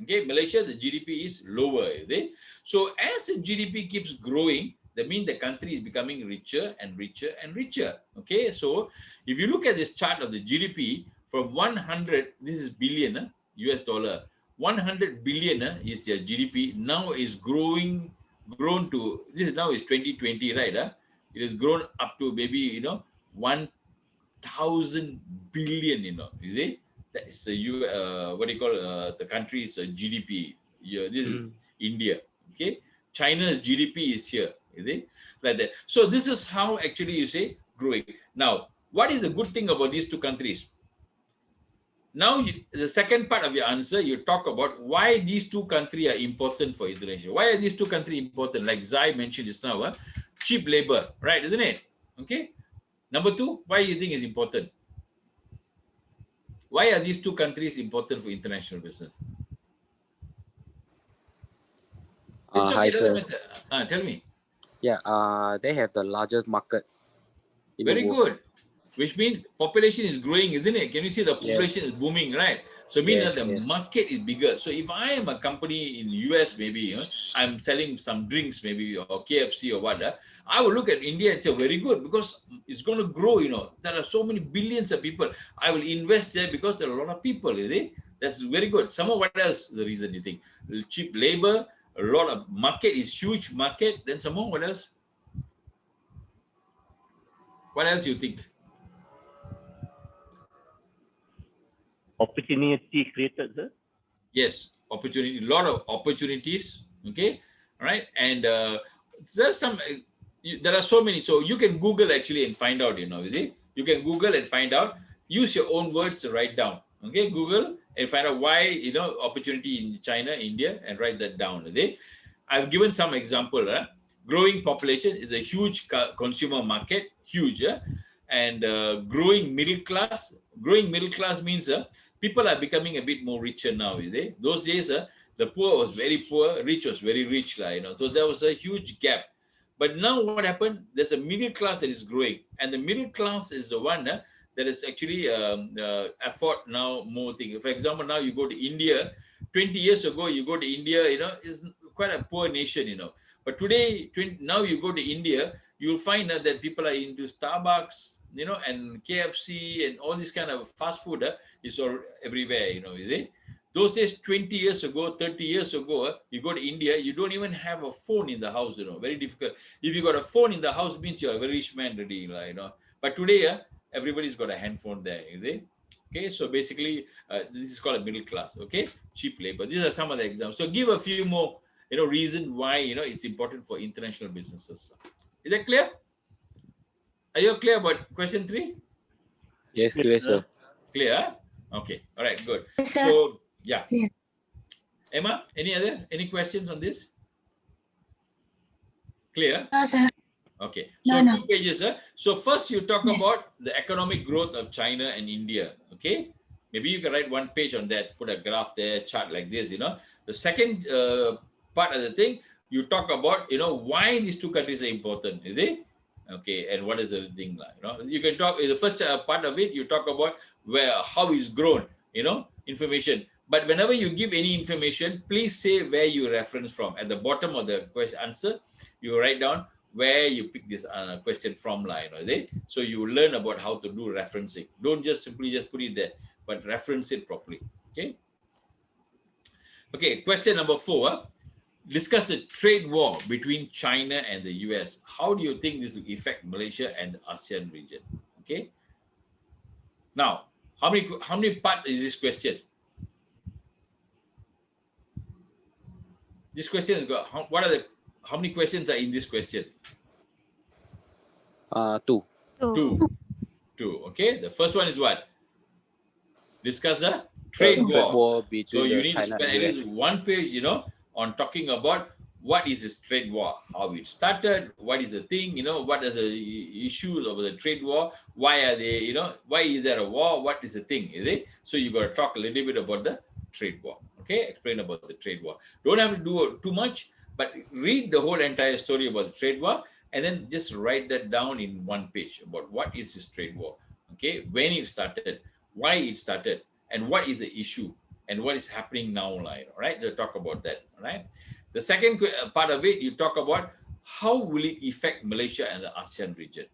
Okay, Malaysia, the GDP is lower. You see? So as the GDP keeps growing, that means the country is becoming richer and richer and richer. Okay, so if you look at this chart of the GDP from 100, this is billion US dollar, 100 billion is your GDP. Now is grown to, this now is 2020, right? It has grown up to maybe, 1,000 billion, you see. That is what do you call the country's GDP. This is India. Okay, China's GDP is here. You see, like that. So this is how actually you say growing. Now, what is the good thing about these two countries? Now, the second part of your answer, you talk about why these two countries are important for international. Why are these two countries important? Like Zai mentioned just now, cheap labor, right? Isn't it? Okay. Number two, why you think is important? Why are these two countries important for international business? It's okay, Hi, doesn't sir. matter. Tell me. Yeah, they have the largest market in the Very world. good. Which means population is growing, isn't it? Can you see the population is booming, right? So mean that Yes, the yes. market is bigger. So if I am a company in US, maybe I'm selling some drinks, maybe or KFC or what, I will look at India and say very good because it's going to grow. There are so many billions of people. I will invest there because there are a lot of people. You see? That's very good. Some of what else? The reason you think cheap labor, a lot of market is huge market. Then some more. What else? What else you think? Opportunity created, sir. Yes, opportunity, a lot of opportunities. Okay, all right, and there's some. There are so many. So you can Google actually and find out. You see, you can Google and find out. Use your own words to write down. Okay, Google and find out why opportunity in China, India, and write that down. Okay, I've given some example. Growing population is a huge consumer market, huge, and growing middle class. Growing middle class means people are becoming a bit more richer now. Those days, the poor was very poor, rich was very rich, So there was a huge gap. But now what happened? There's a middle class that is growing, and the middle class is the one that is actually afford now more things. For example, now you go to India. 20 years ago, you go to India, it's quite a poor nation. But today, now you go to India, you'll find that people are into Starbucks, and KFC and all this kind of fast food is all everywhere, you see. Those days, 20 years ago, 30 years ago, you go to India, you don't even have a phone in the house, very difficult. If you got a phone in the house, means you're a very rich man already, But today, everybody's got a handphone there, you see. Okay, so basically, this is called a middle class, okay? Cheap labor. These are some of the examples. So give a few more, reason why, it's important for international businesses. Is that clear? Are you clear about question 3? Yes, clear, sir. Clear? Okay. All right, good. Yes, sir. So, yeah. Clear. Emma, any questions on this? Clear? No, sir. Okay. No, So no. 2 pages. So first you talk Yes. about the economic growth of China and India. Okay. Maybe you can write 1 page on that, put a graph there, chart like this, The second part of the thing, you talk about, why these two countries are important, is it? Okay, and what is the thing like? You can talk in the first part of it. You talk about how it's grown. Information. But whenever you give any information, please say where you reference from. At the bottom of the question answer, you write down where you pick this question from line. So you learn about how to do referencing. Don't just simply just put it there, but reference it properly. Okay. Okay. Question number 4. Discuss the trade war between China and the US. How do you think this will affect Malaysia and the ASEAN region? Okay. Now, how many part is this question? This question has got how many questions are in this question? 2. Two. Okay. The first one is what? Discuss the Trade trade war. war So between you the need to China spend and at US. least one page, on talking about what is this trade war, how it started, what is the thing, what are the issues of the trade war, why are they, why is there a war, what is the thing, is it? So you got to talk a little bit about the trade war, okay? Explain about the trade war. Don't have to do too much, but read the whole entire story about the trade war and then just write that down in one page about what is this trade war, okay? When it started, why it started, and what is the issue, and what is happening now, right? So talk about that, right? The second part of it, you talk about how will it affect Malaysia and the ASEAN region,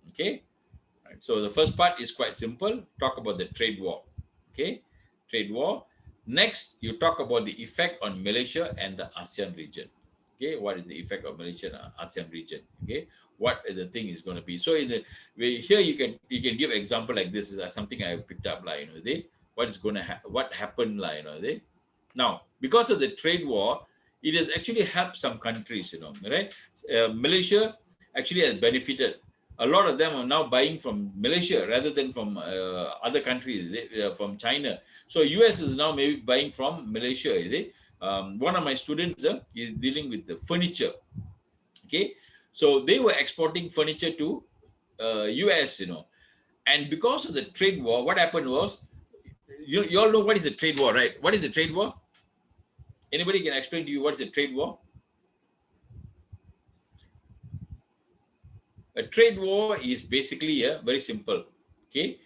okay? Right. So the first part is quite simple. Talk about the trade war, okay? Trade war. Next, you talk about the effect on Malaysia and the ASEAN region, okay? What is the effect of Malaysia and ASEAN region, okay? What the thing is going to be. So in the here you can give example like this is something I picked up, what is going to what happened, now because of the trade war, it has actually helped some countries, right? Malaysia actually has benefited. A lot of them are now buying from Malaysia rather than from other countries, from China. So US is now maybe buying from Malaysia, one of my students is dealing with the furniture, okay? So they were exporting furniture to US, and because of the trade war, what happened was, you all know what is the trade war, right? What is the trade war? Anybody can explain to you what is a trade war? A trade war is basically very simple, okay?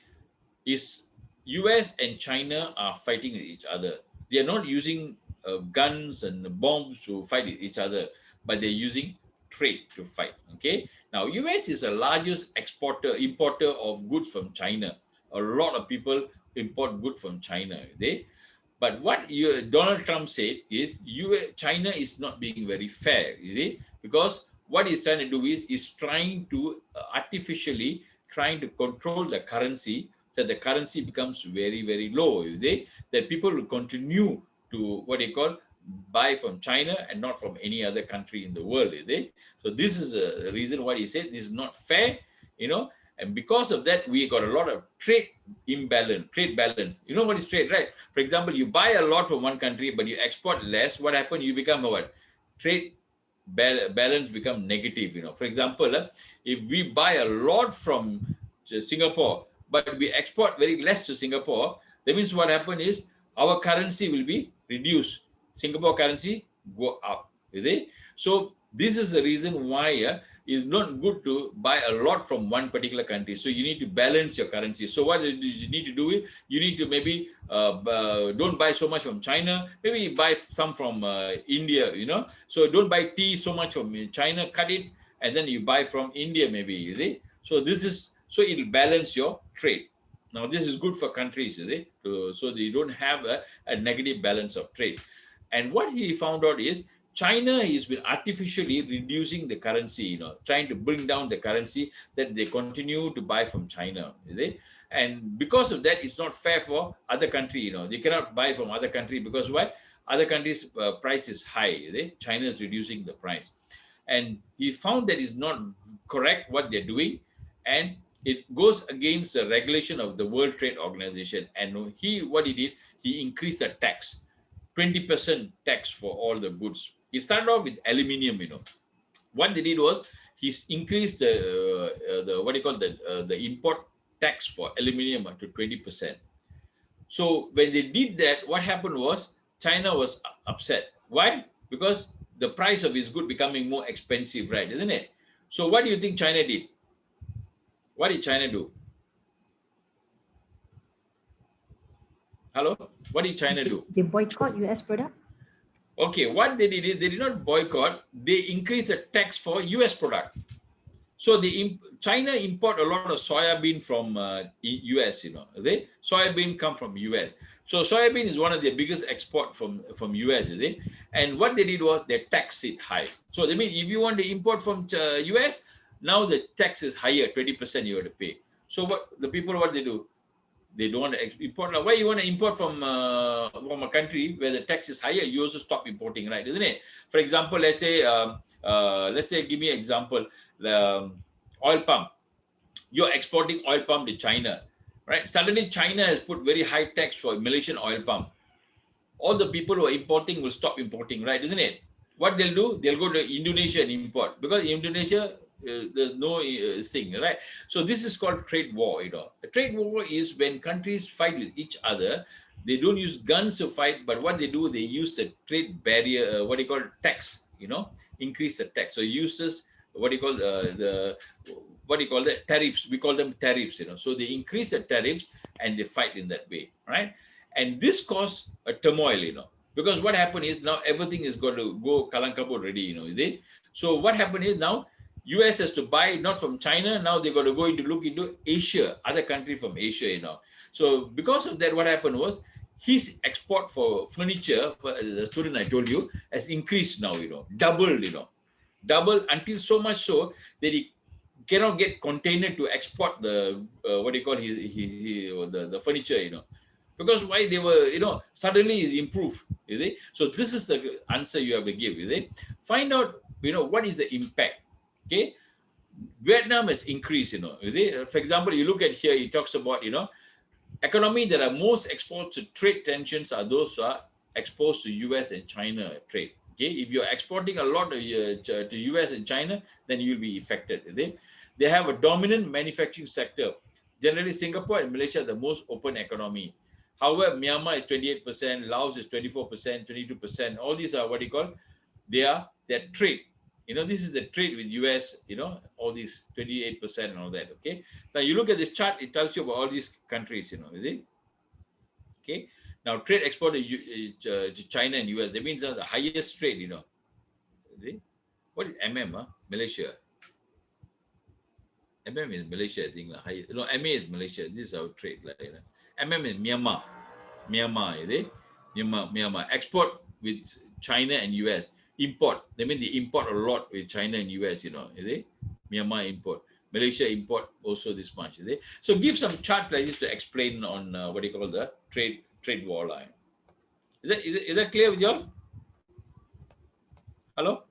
Is US and China are fighting with each other. They are not using guns and bombs to fight with each other, but they're using trade to fight, okay? Now, US is the largest importer of goods from China. A lot of people import goods from China, but what Donald Trump said is China is not being very fair, because what he's trying to do is trying to artificially trying to control the currency, so the currency becomes very, very low, that people will continue to what they call buy from China and not from any other country in the world, So this is a reason why he said this is not fair, and because of that, we got a lot of trade balance. You know what is trade, right? For example, you buy a lot from one country, but you export less. What happens? You become what? Trade balance become negative. For example, if we buy a lot from Singapore, but we export very less to Singapore, that means what happens is our currency will be reduced. Singapore currency go up. So this is the reason why it's not good to buy a lot from one particular country. So you need to balance your currency. So what you need to do is you need to maybe don't buy so much from China. Maybe buy some from India. So don't buy tea so much from China. Cut it, and then you buy from India maybe. So so it'll balance your trade. Now this is good for countries, so they don't have a negative balance of trade. And what he found out is China has been artificially reducing the currency, trying to bring down the currency that they continue to buy from China, and because of that, it's not fair for other country, they cannot buy from other country because why? Other countries' price is high, China is reducing the price. And he found that is not correct what they're doing, and it goes against the regulation of the World Trade Organization. And what he did, he increased the tax, 20% tax for all the goods. He started off with aluminium, What they did was he increased the import tax for aluminium to 20%. So when they did that, what happened was China was upset. Why? Because the price of his good becoming more expensive, right? Isn't it? So what do you think China did? What did China do? Hello? What did China do? They boycott US product? Okay, what they did is they did not boycott, they increased the tax for US product. So China import a lot of soya bean from US, soya bean come from US. So soya bean is one of the biggest export from US, and what they did was they tax it high. So that means if you want to import from US, now the tax is higher, 20% you have to pay. So what they do? They don't want to import. Why you want to import from a country where the tax is higher? You also stop importing, right? Isn't it? For example, let's say give me an example. Oil palm. You're exporting oil palm to China, right? Suddenly China has put very high tax for Malaysian oil palm. All the people who are importing will stop importing, right? Isn't it? What they'll do, they'll go to Indonesia and import, because Indonesia, there's no thing, right? So this is called trade war, A trade war is when countries fight with each other. They don't use guns to fight, but what they do, they use the trade barrier, what do you call tax, increase the tax. So uses what do you call tariffs. We call them tariffs, So they increase the tariffs and they fight in that way, right? And this caused a turmoil, because what happened is now everything is going to go kalangkabut already, So what happened is now US has to buy not from China. Now they're going to look into Asia, other country from Asia, So because of that, what happened was his export for furniture, for the student I told you, has increased now, doubled until so much so that he cannot get container to export the the furniture, because why they were, suddenly it improved, So this is the answer you have to give, Find out, what is the impact, okay? Vietnam has increased, For example, you look at here, he talks about, economy that are most exposed to trade tensions are those who are exposed to US and China trade. Okay, if you're exporting a lot to US and China, then you'll be affected. They have a dominant manufacturing sector. Generally, Singapore and Malaysia are the most open economy. However, Myanmar is 28%, Laos is 24%, 22%. All these are what you call, their trade. This is the trade with US, all these 28% and all that, okay? Now, you look at this chart, it tells you about all these countries, Okay? Now, trade export to China and US, that means the highest trade, What is MM, Malaysia? MM is Malaysia, I think. MA is Malaysia. This is our trade. MM is Myanmar. Myanmar. Export with China and US. Import. That means they import a lot with China and US, Myanmar import. Malaysia import also this much, So give some charts like this to explain on the trade war line. Is that clear with you all? Hello?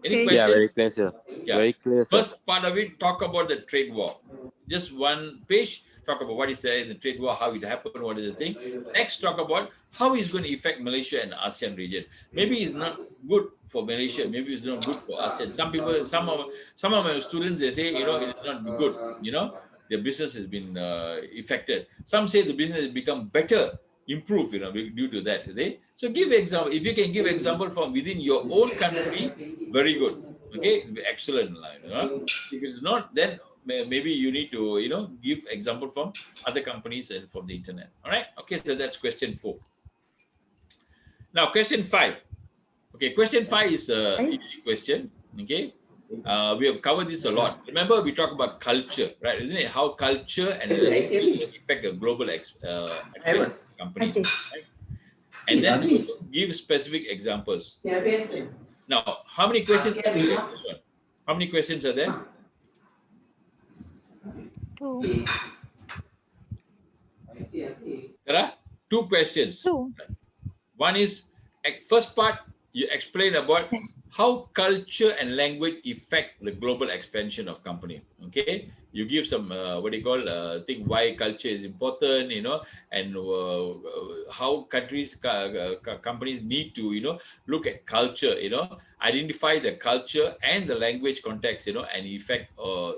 Any questions? Yeah, very clear, sir. Yeah. Very clear, sir. First part of it, talk about the trade war. Just one page, talk about what is there in the trade war, how it happened, what is the thing. Next, talk about how it's going to affect Malaysia and ASEAN region. Maybe it's not good for Malaysia, maybe it's not good for ASEAN. Some people, some of my students, they say, it's not good, their business has been affected. Some say the business has become better, improved, due to that. So give example. If you can give example from within your own country, very good. Okay, excellent. If it's not, then maybe you need to, give example from other companies and from the internet. All right. Okay, so that's question 4. Now, question 5. Okay, question 5 is an easy question. Okay. We have covered this a lot. Remember, we talk about culture, right? Isn't it? How culture and language affect a global companies. Right? And then give specific examples. Now, how many questions are there? How many questions are there? 2. There are 2 questions. 2. One is, first part, you explain about how culture and language affect the global expansion of company. Okay, you give some think why culture is important, and how companies need to look at culture, identify the culture and the language context, and effect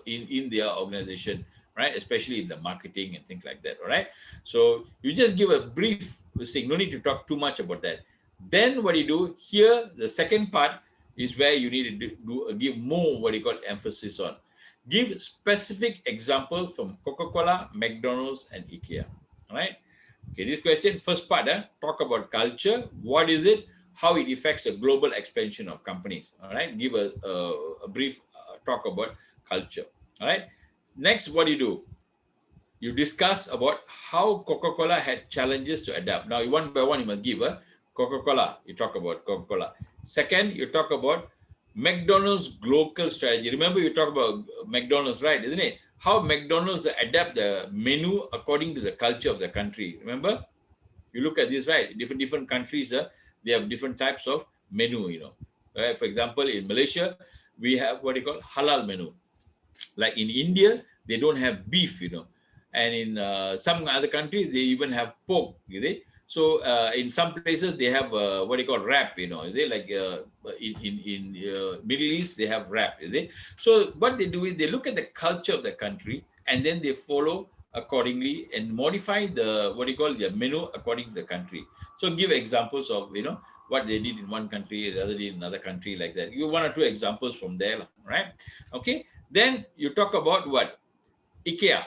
in their organization, right? Especially in the marketing and things like that. All right. So you just give a brief thing. No need to talk too much about that. Then what you do here, the second part is where you need to give more emphasis on. Give specific example from Coca-Cola, McDonald's, and IKEA. All right. Okay, this question, first part, talk about culture. What is it? How it affects the global expansion of companies. All right. Give a brief talk about culture. All right. Next, what do? You discuss about how Coca-Cola had challenges to adapt. Now, one by one, you must give Coca-Cola. You talk about Coca-Cola. Second, you talk about McDonald's global strategy. Remember, you talk about McDonald's, right? Isn't it? how McDonald's adapt the menu according to the culture of the country. Remember, you look at this, right? Different countries, they have different types of menu, right? For example, in Malaysia, we have what you call halal menu. Like in India, they don't have beef, and in some other countries, they even have pork, So in some places, they have what you call wrap, Like in Middle East, they have wrap, So what they do is they look at the culture of the country and then they follow accordingly and modify the what you call the menu according to the country. So give examples of what they did in one country, the other did in another country, like that. You one or two examples from there, right? Okay. Then you talk about what? IKEA.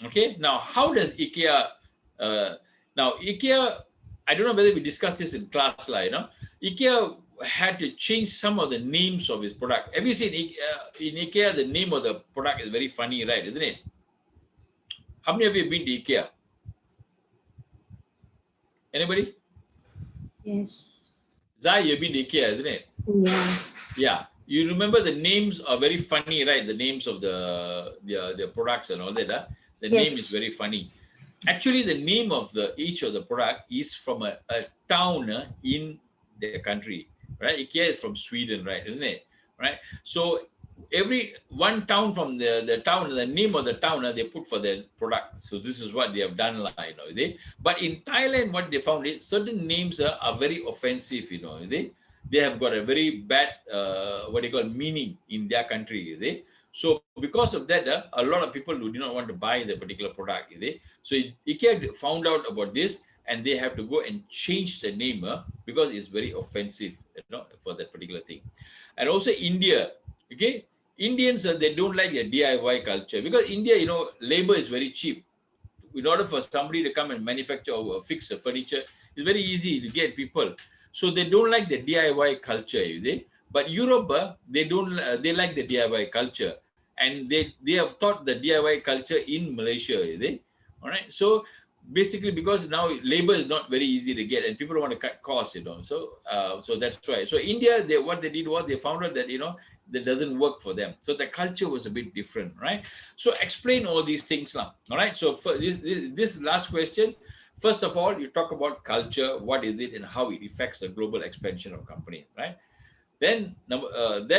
Okay. Now, how does IKEA? Now, IKEA. I don't know whether we discussed this in class, IKEA had to change some of the names of its product. Have you seen in IKEA the name of the product is very funny, right? Isn't it? How many of you have been to IKEA? Anybody? Yes. Zai, you've been to IKEA, isn't it? Yeah. Yeah. You remember the names are very funny, right? The names of the products and all that. The name is very funny. Actually, the name of each of the product is from a town in the country, right? IKEA is from Sweden, right? Isn't it? Right. So every one town from the town, the name of the town they put for their product. So this is what they have done, But in Thailand, what they found is certain names are very offensive, They have got a very bad what they call meaning in their country, So because of that, a lot of people who do not want to buy the particular product, So IKEA found out about this and they have to go and change the name because it's very offensive, for that particular thing. And also India, okay? Indians, they don't like the DIY culture because India, labor is very cheap. In order for somebody to come and manufacture or fix the furniture, it's very easy to get people. So they don't like the DIY culture, But Europe, they don't. They like the DIY culture, and they have taught the DIY culture in Malaysia, All right. So basically, because now labor is not very easy to get, and people want to cut costs, So that's why. So India, what they did was they found out that that doesn't work for them. So the culture was a bit different, right? So explain all these things now. All right. So for this last question. First of all, you talk about culture, what is it and how it affects the global expansion of company, right? Then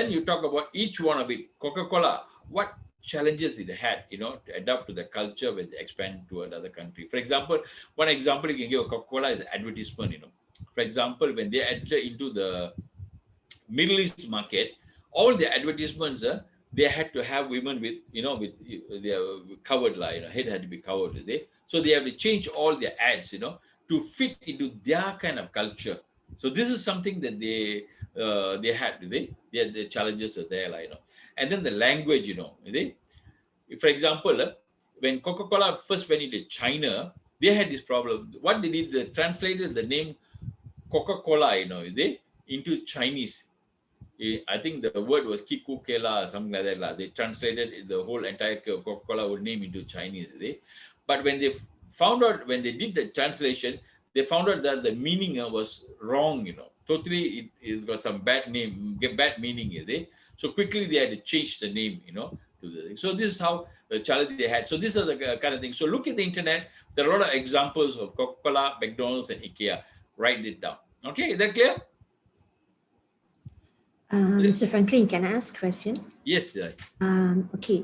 you talk about each one of it. Coca-Cola, what challenges it had, to adapt to the culture when they expand to another country. For example, one example you can give of Coca-Cola is advertisement, For example, when they enter into the Middle East market, all the advertisements, they had to have women with, with their covered, head had to be covered. So they have to change all their ads, to fit into their kind of culture. So this is something that they had, the challenges are there, And then the language, For example, when Coca-Cola first went into China, they had this problem. What they did, they translated the name Coca-Cola, into Chinese. I think the word was Kiku Kela or something like that. They translated the whole entire Coca-Cola name into Chinese. But when they found out, when they did the translation, they found out that the meaning was wrong, Totally, it's got some bad meaning, So quickly they had to change the name, So this is how the challenge they had. So these are the kind of things. So look at the internet. There are a lot of examples of Coca-Cola, McDonald's, and IKEA. Write it down. Okay, is that clear? Mr. Franklin, can I ask a question? Yes. Okay.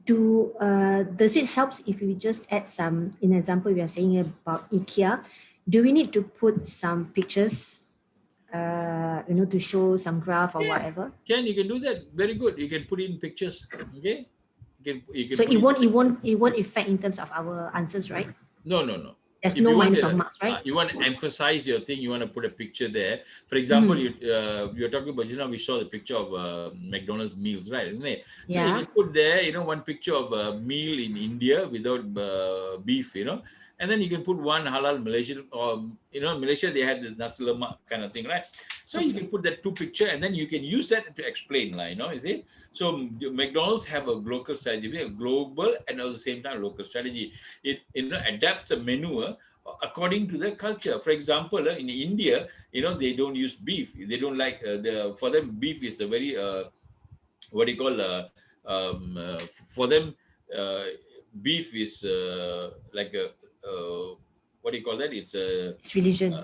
Does it help if we just add some, in example, we are saying about IKEA, do we need to put some pictures, to show some graph or whatever? You can do that. Very good. You can put in pictures. Okay. You can so it won't affect in terms of our answers, right? No. There's no minus of marks, right? You want to emphasize your thing. You want to put a picture there. For example, you're talking about, just now we saw the picture of McDonald's meals, right? Isn't it? So you can put there, one picture of a meal in India without beef, and then you can put one halal Malaysian, or Malaysia they had the nasi lemak kind of thing, right? So you can put that two picture, and then you can use that to explain, is it? So McDonald's have a local strategy, a global and at the same time local strategy. It adapts a menu according to their culture. For example, in India, they don't use beef. They don't like for them beef is a very what do you call for them beef is like a what do you call that? It's a It's religion.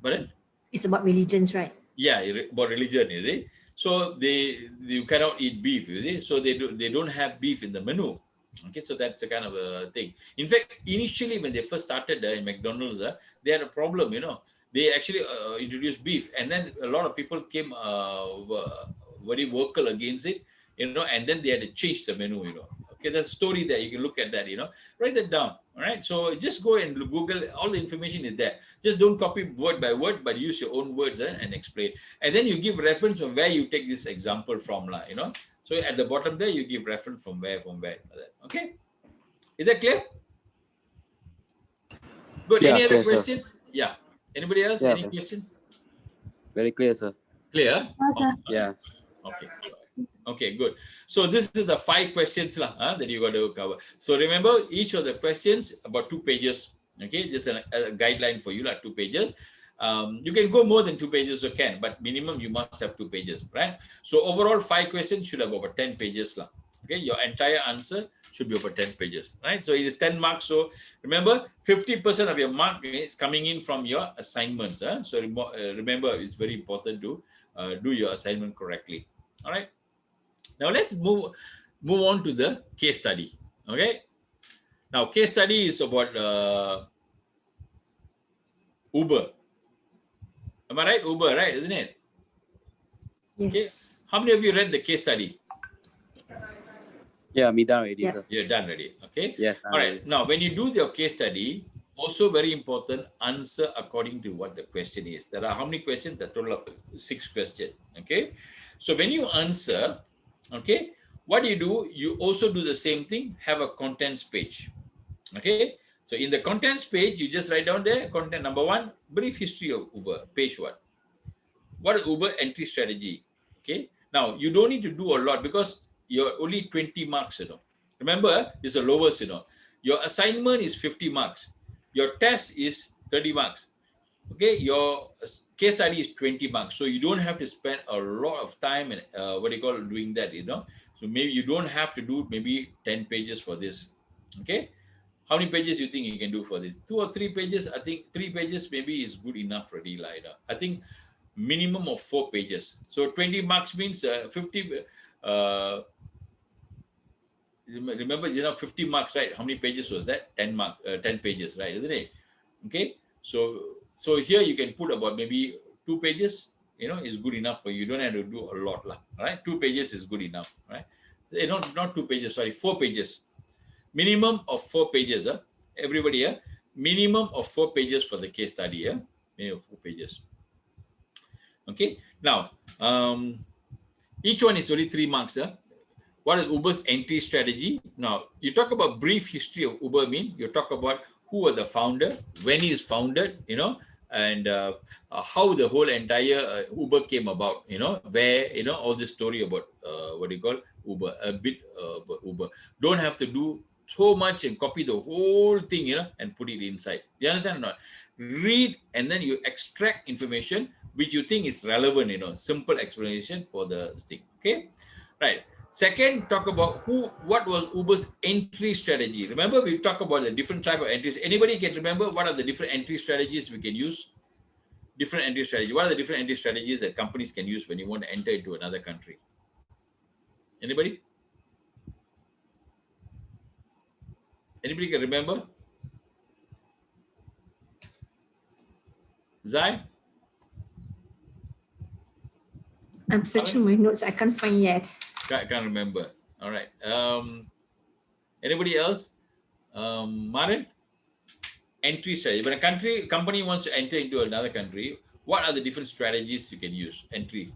but It's about religions, right? yeah, about religion, you see. So you cannot eat beef, you see. So they don't have beef in the menu. Okay, so that's a kind of a thing. In fact, initially when they first started in McDonald's, they had a problem, you know. They actually introduced beef, and then a lot of people came very vocal against it, you know, and then they had to change the menu, you know. Okay, there's a story there. You can look at that, you know. Write that down. All right. So just go and Google. All the information is there. Just don't copy word by word, but use your own words and explain. And then you give reference from where you take this example from, you know. So at the bottom there, you give reference from where. Okay. Is that clear? Good. Yeah, Any other clear, sir. questions? Yeah. Anybody else? Yeah, Any sir. questions? Very clear, sir. Clear? Yeah. Okay. Okay, good. So this is the 5 questions that you got to cover. So remember, each of the questions about 2 pages. Okay, just a guideline for you, 2 pages. You can go more than 2 pages, you can, but minimum you must have 2 pages, right? So overall, 5 questions should have over 10 pages. Okay, your entire answer should be over 10 pages, right? So it is 10 marks. So remember, 50% of your mark is coming in from your assignments. So remember, it's very important to do your assignment correctly. All right. Now let's move on to the case study. Okay. Now case study is about Uber. Am I right? Uber, right? Isn't it? Yes. Okay. How many of you read the case study? Yeah, me done already, Yeah. sir. You're done already. Okay. Yes. All right. Now, when you do your case study, also very important, answer according to what the question is. There are how many questions? The total of 6 questions. Okay. So when you answer, okay, what do? You also do the same thing, have a contents page. Okay. So in the contents page, you just write down there, content number 1, brief history of Uber, page 1. What is Uber entry strategy? Okay. Now, you don't need to do a lot because you're only 20 marks, you know. Remember, it's the lowest, you know. Your assignment is 50 marks. Your test is 30 marks. Okay, your case study is 20 marks. So you don't have to spend a lot of time and doing that, you know. So maybe you don't have to do maybe 10 pages for this. Okay. How many pages you think you can do for this? 2 or 3 pages? I think 3 pages maybe is good enough already. I think minimum of 4 pages. So 20 marks means 50. Remember, 50 marks, right? How many pages was that? 10 pages, right? Isn't it? Okay. So here you can put about maybe 2 pages. You know, is good enough for you. You don't have to do a lot, all right? 2 pages is good enough, right? Not 2 pages. Sorry, 4 pages. Minimum of 4 pages. Everybody, minimum of 4 pages for the case study. Minimum of 4 pages. Okay. Now, each one is only 3 marks. What is Uber's entry strategy? Now, you talk about brief history of Uber. You talk about who was the founder, when it is founded, you know, and how the whole entire Uber came about, you know, where, you know, all this story about Uber, a bit about Uber. Don't have to do so much and copy the whole thing, you know, and put it inside. You understand or not? Read and then you extract information which you think is relevant, you know, simple explanation for the thing. Okay, right. Second, talk about what was Uber's entry strategy. Remember, we talk about the different type of entries. Anybody can remember what are the different entry strategies we can use? Different entry strategies. What are the different entry strategies that companies can use when you want to enter into another country? Anybody? Anybody can remember? Zai? I'm searching my notes. I can't find yet. Can't remember. All right. Anybody else? Marin? Entry strategy. When a company wants to enter into another country, what are the different strategies you can use? Entry.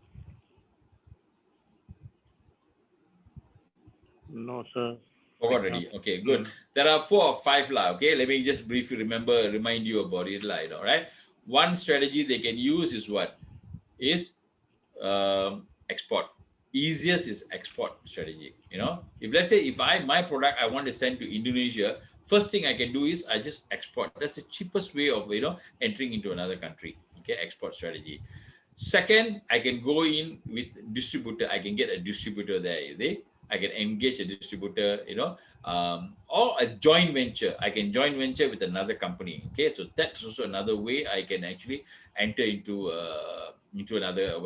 No, sir. Forgot already. Okay, good. There are 4 or 5 Okay, let me just briefly remind you about it. All right. One strategy they can use is what? Is export. Easiest is export strategy. You know, if let's say my product I want to send to Indonesia, first thing I can do is I just export. That's the cheapest way of, you know, entering into another country. Okay, export strategy. Second, I can go in with distributor. I can get a distributor there. I can engage a distributor, or a joint venture. I can joint venture with another company. Okay, so that's also another way I can actually enter into another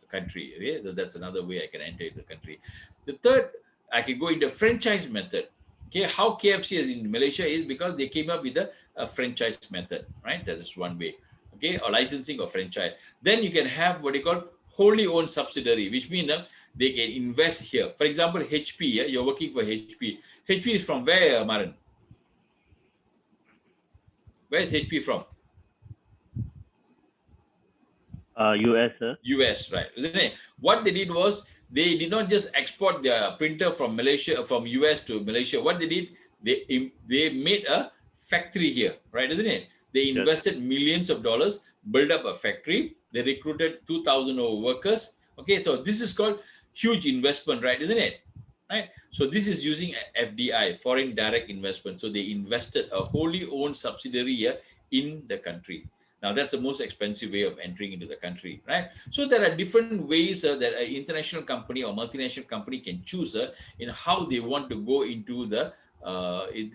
country. Okay, so that's another way I can enter into the country. The third, I can go into franchise method. Okay, how KFC is in Malaysia is because they came up with a franchise method, right? That is one way. Okay, or licensing or franchise. Then you can have what they call wholly owned subsidiary, which means they can invest here. For example, HP, you're working for HP. HP is from where, Maran? Where is HP from? US, sir. US, right? Isn't it? What they did was they did not just export their printer from Malaysia, from US to Malaysia. What they did, they made a factory here, right? Isn't it? They invested millions of dollars, built up a factory. They recruited 2,000 workers. Okay, so this is called huge investment, right? Isn't it? Right. So this is using FDI, foreign direct investment. So they invested a wholly owned subsidiary here in the country. Now that's the most expensive way of entering into the country, right? So there are different ways that an international company or multinational company can choose in how they want to go into the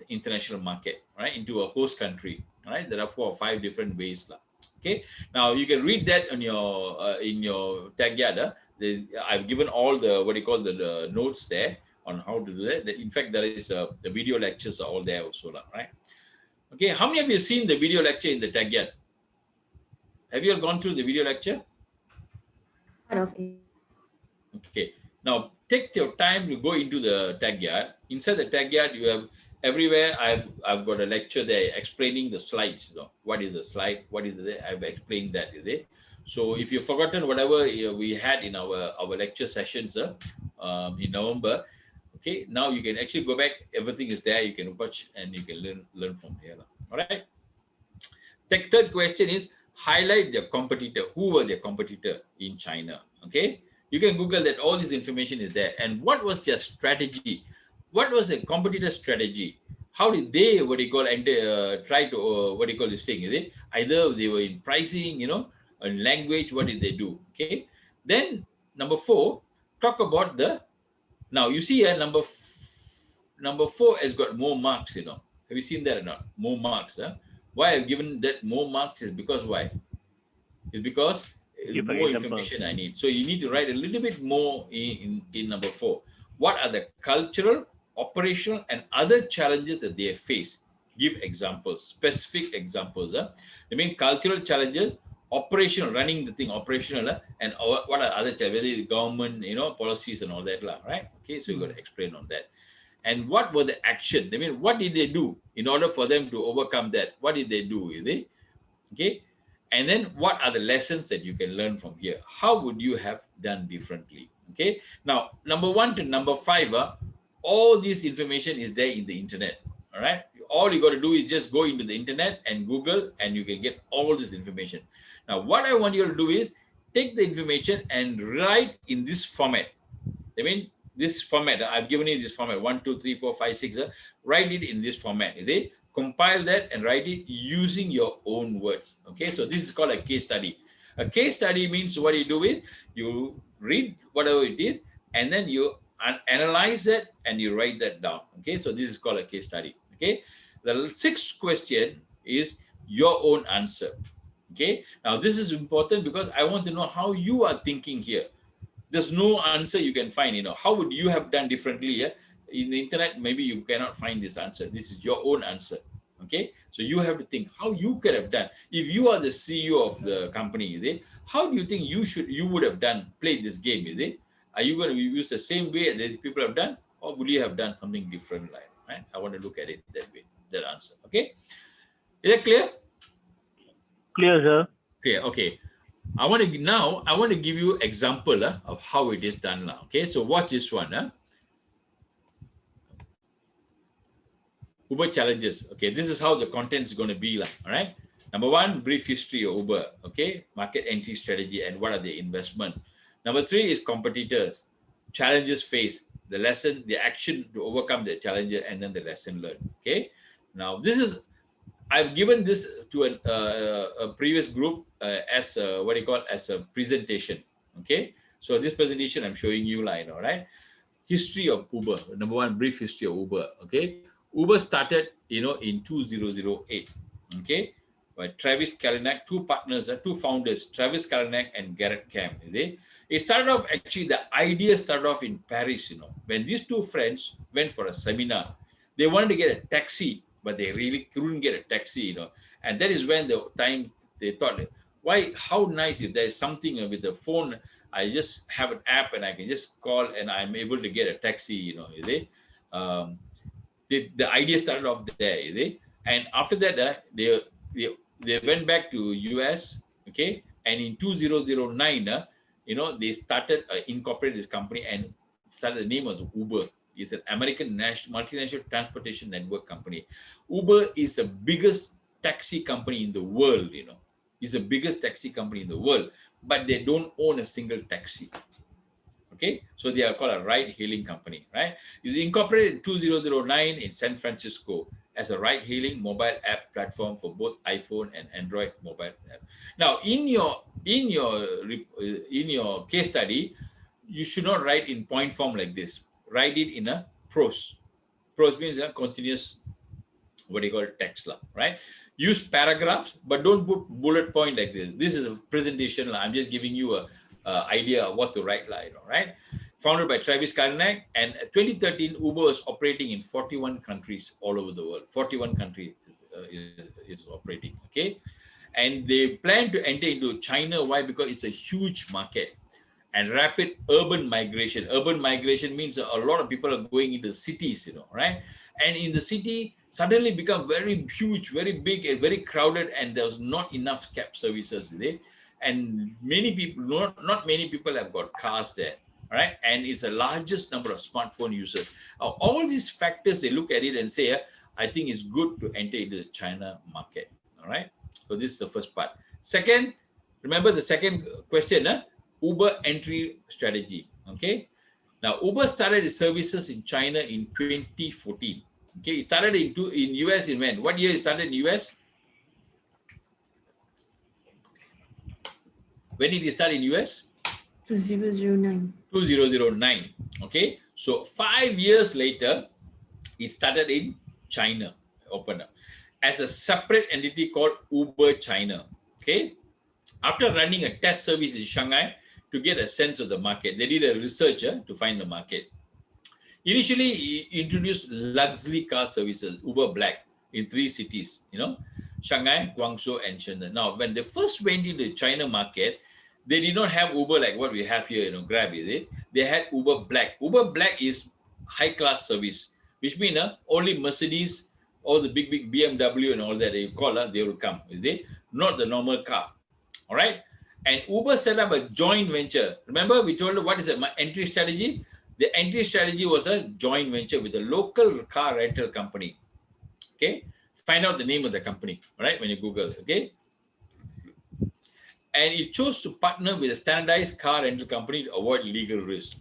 international market, right? Into a host country, right? There are 4 or 5 different ways. Okay. Now you can read that on your in your tag yard. I've given all the the notes there on how to do that. In fact, there is the video lectures are all there also, right? Okay. How many of you seen the video lecture in the tag yard? Have you all gone through the video lecture? Part of it. Okay. Now take your time to go into the tag yard. Inside the tag yard, you have everywhere. I've got a lecture there explaining the slides. What is the slide? What is it? I've explained that. Is it? So if you've forgotten whatever we had in our lecture sessions in November, okay, now you can actually go back. Everything is there. You can watch and you can learn from here. All right. The third question is highlight their competitor. Who were their competitor in China? Okay, you can Google that. All this information is there. And what was their strategy? What was the competitor strategy? How did they try to this thing? Is it either they were in pricing, in language? What did they do? Okay. Then number 4, talk about now you see here number 4 has got more marks. Have you seen that or not? More marks. Why I've given that more marks is because why? It's because more information I need. So you need to write a little bit more in number 4. What are the cultural, operational, and other challenges that they have faced? Give examples, specific examples. I mean, cultural challenges, operational, running the thing, operational, and what are other challenges, whether the government, policies and all that, right? Okay, so you got to explain on that. And what were the action? I mean, what did they do in order for them to overcome that? What did they do? Okay? And then what are the lessons that you can learn from here? How would you have done differently? Okay? Now, number 1 to number 5, all this information is there in the internet. All right? All you got to do is just go into the internet and Google and you can get all this information. Now, what I want you to do is take the information and write in this format. I mean, this format, I've given you this format, 1, 2, 3, 4, 5, 6. Write it in this format. Okay? Compile that and write it using your own words. Okay, so this is called a case study. A case study means what you do is you read whatever it is and then you analyze it and you write that down. Okay, so this is called a case study. Okay, the 6th question is your own answer. Okay, now this is important because I want to know how you are thinking here. There's no answer you can find. How would you have done differently? In the internet, maybe you cannot find this answer. This is your own answer. Okay, so you have to think how you could have done. If you are the CEO of the company, how do you think you would have played this game? Are you going to use the same way that people have done, or would you have done something different? Right? I want to look at it that way. That answer. Okay, is that clear? Clear, sir. Clear. Okay. I want to give you example of how it is done now. Okay, so watch this one. Uber challenges. Okay, this is how the content is going to be. All right. Number 1, brief history of Uber. Okay, market entry strategy and what are the investment. Number 3 is competitors, challenges faced, the lesson, the action to overcome the challenges, and then the lesson learned. Okay. Now I've given this to a previous group as a presentation. Okay, so this presentation I'm showing you, right? history of Uber. Number one, brief history of Uber. Okay, Uber started, in 2008. Okay, by Travis Kalanick, two partners, two founders, Travis Kalanick and Garrett Camp. It started off, actually, the idea started off in Paris. When these two friends went for a seminar, they wanted to get a taxi, but they really couldn't get a taxi. And that is when the time they thought, why? How nice if there is something with the phone. I just have an app and I can just call and I'm able to get a taxi. Um, the idea started off there. And after that, they went back to US. Okay, and in 2009, they started incorporated this company and started the name of Uber. It's an American multinational transportation network company. Uber is the biggest taxi company in the world. It's the biggest taxi company in the world, but they don't own a single taxi. Okay, so they are called a ride-hailing company, right? It's incorporated in 2009 in San Francisco as a ride-hailing mobile app platform for both iPhone and Android mobile app. Now, in your case study, you should not write in point form like this. Write it in a prose. Prose means a continuous, what do you call it, text, right? Use paragraphs, but don't put bullet point like this. This is a presentation. I'm just giving you a idea of what to write, right? Founded by Travis Kalanick, and 2013, Uber was operating in 41 countries all over the world. 41 countries is operating, okay? And they plan to enter into China. Why? Because it's a huge market and rapid urban migration. Urban migration means a lot of people are going into cities, right? And in the city, suddenly become very huge, very big, and very crowded, and there's not enough cab services. And many people, not many people have got cars there, right? And it's the largest number of smartphone users. All these factors, they look at it and say, I think it's good to enter into the China market, all right? So this is the first part. Second, remember the second question, Uber entry strategy, okay? Now, Uber started its services in China in 2014. Okay, it started in US in when? What year it started in US? When did it start in US? 2009. 2009. Okay, so 5 years later, it started in China, opened up as a separate entity called Uber China. Okay, after running a test service in Shanghai to get a sense of the market, they did a research to find the market. Initially, he introduced luxury car services, Uber Black, in 3 cities, Shanghai, Guangzhou, and Shenzhen. Now, when they first went into the China market, they did not have Uber like what we have here, Grab, is it? They had Uber Black. Uber Black is high-class service, which means only Mercedes, all the big BMW and all that you call, they will come, is it? Not the normal car, all right? And Uber set up a joint venture. Remember, we told you what is an entry strategy? The entry strategy was a joint venture with a local car rental company. Okay, find out the name of the company, all right, when you Google, okay? And it chose to partner with a standardized car rental company to avoid legal risk.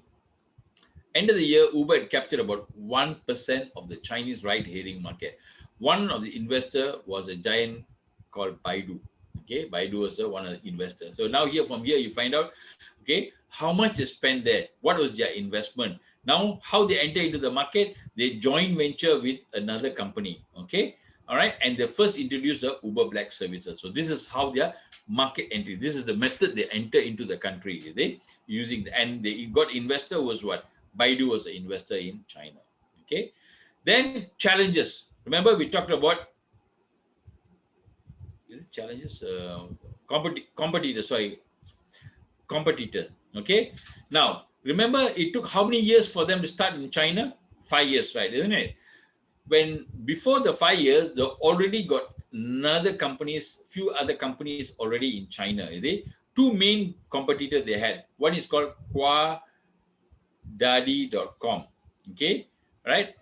End of the year, Uber had captured about 1% of the Chinese ride-hailing market. One of the investor was a giant called Baidu. Okay, Baidu was one of the investors. So now from here, you find out, okay, how much is spent there? What was their investment? Now, how they enter into the market? They joint venture with another company, okay? All right, and they first introduced the Uber Black services. So this is how their market entry. This is the method they enter into the country. They using and they got investor was what? Baidu was an investor in China. Okay, then challenges. Remember we talked about challenges, competitor. Okay, now remember it took how many years for them to start in China? 5 years, right? Isn't it? When before the 5 years, they already got few other companies already in China. They 2 main competitors they had. One is called Daddy.com. Okay, right?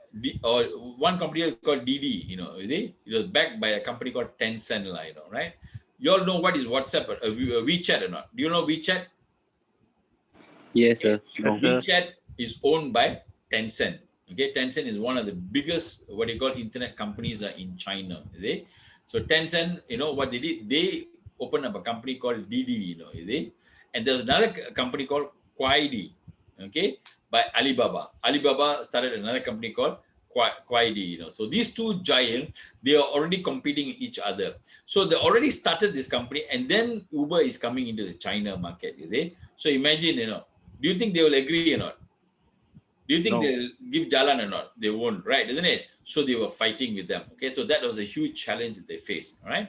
Or one company called Didi. It was backed by a company called Tencent, right? You all know what is WhatsApp, WeChat or not? Do you know WeChat? Yes, sir. WeChat is owned by Tencent. Okay, Tencent is one of the biggest, what you call, internet companies in China. So Tencent, what they did, they opened up a company called Didi, and there's another company called Kuaidi. Okay, by Alibaba. Alibaba started another company called Kuaidi, So these two giants, they are already competing each other. So they already started this company, and then Uber is coming into the China market. So imagine, do you think they will agree or not? Do you think No. they'll give Jalan or not? They won't, right? Isn't it? So they were fighting with them. Okay, so that was a huge challenge that they faced. All right.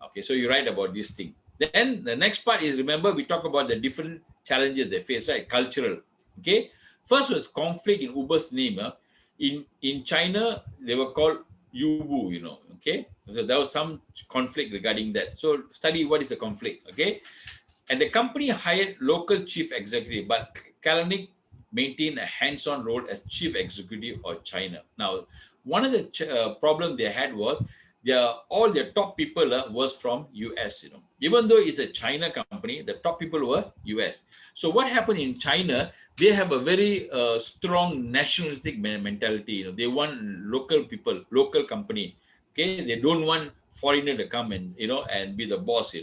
Okay, so you're right about this thing. Then the next part is, remember, we talk about the different challenges they face, right? Cultural. Okay. First was conflict in Uber's name. In China, they were called Yubu, Okay. So there was some conflict regarding that. So study what is a conflict. Okay. And the company hired local chief executive, but Kalanick maintained a hands-on role as chief executive of China. Now, one of the problem they had was all their top people was from US. Even though it's a China company, the top people were US. So what happened in China? They have a very strong nationalistic mentality. They want local people, local company. Okay, they don't want foreigner to come and and be the boss.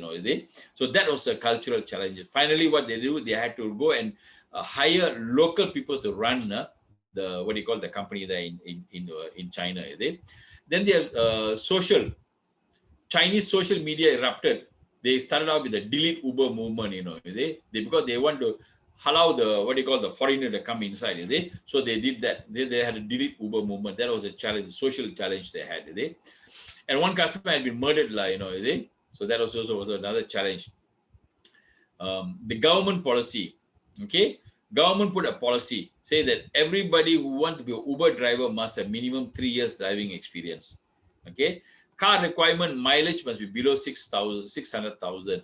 So that was a cultural challenge. Finally, what they do, they had to go and hire local people to run the what do you call the company there in China. Then their Chinese social media erupted. They started out with the delete Uber movement. Because they want to allow the foreigner to come inside. So they did that. They had a delete Uber movement. That was a challenge, social challenge they had. And one customer had been murdered, so that was also another challenge. The government policy, okay? Government put a policy, say that everybody who want to be an Uber driver must have minimum 3 years driving experience, okay? Car requirement mileage must be below 600,000.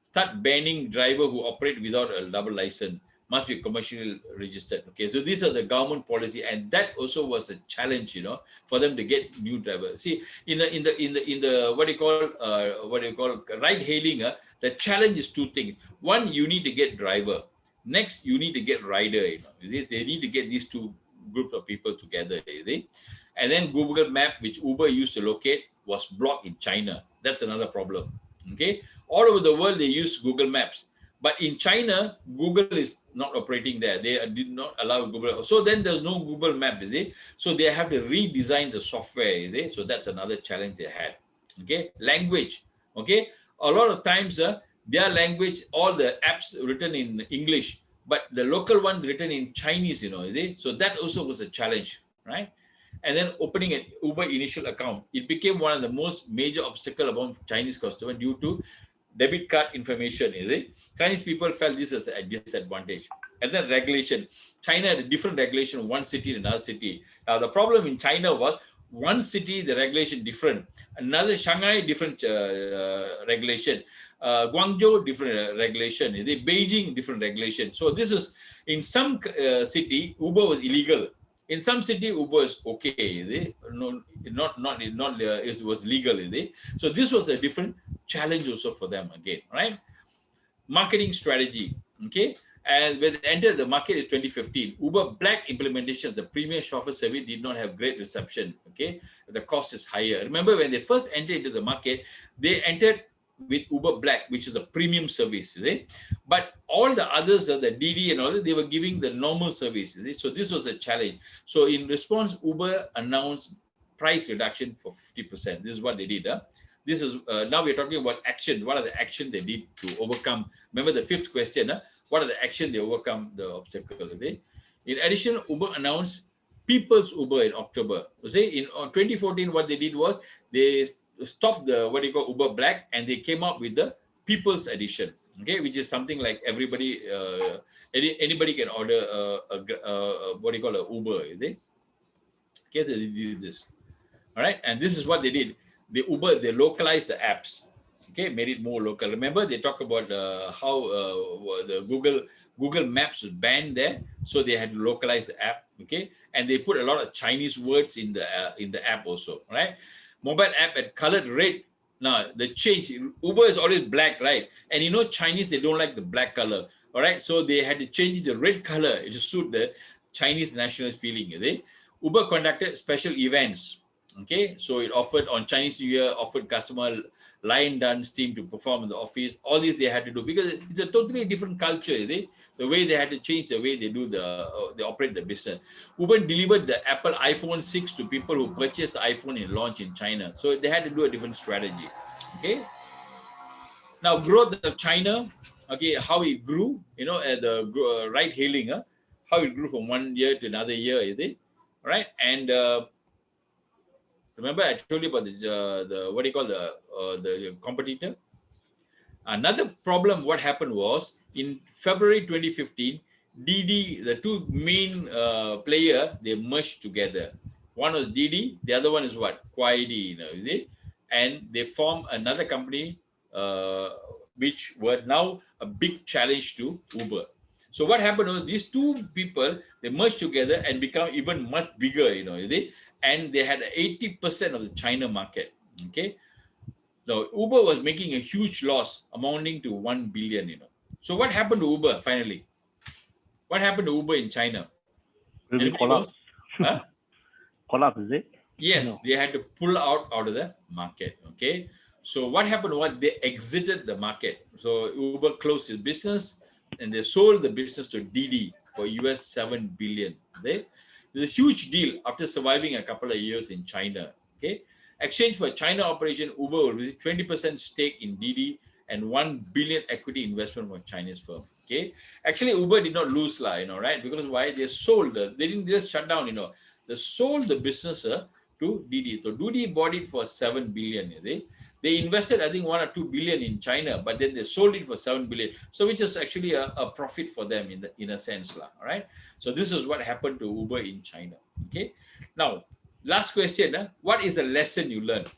Start banning driver who operate without a double license, must be commercially registered. Okay, so these are the government policy, and that also was a challenge, for them to get new drivers. See, in the what do you call ride hailing, the challenge is two things. One, you need to get driver. Next, you need to get rider. They need to get these two groups of people together. And then Google Map, which Uber used to locate, was blocked in China. That's another problem. Okay, all over the world they use Google Maps. But in China, Google is not operating there. They did not allow Google. So then there's no Google Map, So they have to redesign the software, So that's another challenge they had. Okay, language. Okay, a lot of times their language, all the apps written in English, but the local one written in Chinese, So that also was a challenge, right? And then opening an Uber initial account, it became one of the most major obstacle among Chinese customers due to debit card information. Chinese people felt this as a disadvantage. And then regulation. China had a different regulation, one city in another city. Now the problem in China was one city, the regulation different. Another Shanghai, different regulation. Guangzhou, different regulation. Beijing, different regulation. So this is, in some city, Uber was illegal. In some city, Uber is okay. No, it was legal. So this was a different challenge also for them again, right? Marketing strategy, okay? And when they entered the market is 2015, Uber Black implementation of the premium chauffeur service did not have great reception, okay? The cost is higher. Remember when they first entered into the market, they entered with Uber Black, which is a premium service, but all the others, the DD and all that, they were giving the normal service, So this was a challenge. So in response, Uber announced price reduction for 50%. This is what they did. This is now we're talking about action. What are the actions they did to overcome? Remember the fifth question. What are the actions they overcome the obstacle? In addition, Uber announced People's Uber in October. In 2014, what they did was they stopped the Uber Black, and they came up with the People's Edition. Okay, which is something like everybody, anybody can order a Uber. Okay, so they did this. All right, and this is what they did. They localized the apps, okay, made it more local. Remember, they talk about how the Google Maps was banned there, so they had to localize the app, okay, and they put a lot of Chinese words in the app also, right? Mobile app had colored red. Now the change, Uber is always black, right? And Chinese, they don't like the black color, all right? So they had to change the red color to suit the Chinese nationalist feeling. Uber conducted special events. Okay, so it offered on Chinese New Year, offered customer line dance team to perform in the office. All these they had to do because it's a totally different culture. The way they had to change the way they do they operate the business. Uber delivered the Apple iPhone 6 to people who purchased the iPhone in launch in China. So they had to do a different strategy. Okay. Now, growth of China, okay, how it grew, at the ride hailing, how it grew from one year to another year, is it? Right? And remember, I told you about the what do you call the competitor? Another problem, what happened was in February 2015, Didi, the two main player, they merged together. One was Didi, the other one is what? Kuaidi, is it? And they formed another company, which were now a big challenge to Uber. So what happened was these two people, they merged together and become even much bigger, is it? And they had 80% of the China market. Okay. So Uber was making a huge loss amounting to 1 billion. So what happened to Uber finally? What happened to Uber in China? Will be Anybody knows? collapse. Huh? Collapse, is it? Yes, No. they had to pull out of the market. Okay. So what happened was they exited the market. So Uber closed its business and they sold the business to Didi for US 7 billion. Okay. It's a huge deal after surviving a couple of years in China. Okay. Exchange for China operation, Uber will receive 20% stake in Didi and 1 billion equity investment from a Chinese firm. Okay. Actually, Uber did not lose, right? Because why? They sold, they didn't just shut down, they sold the business to Didi. So Didi bought it for 7 billion. They invested, I think, 1 or 2 billion in China, but then they sold it for 7 billion. So which is actually a profit for them in a sense. All right. So this is what happened to Uber in China. Okay. Now, last question. What is the lesson you learned?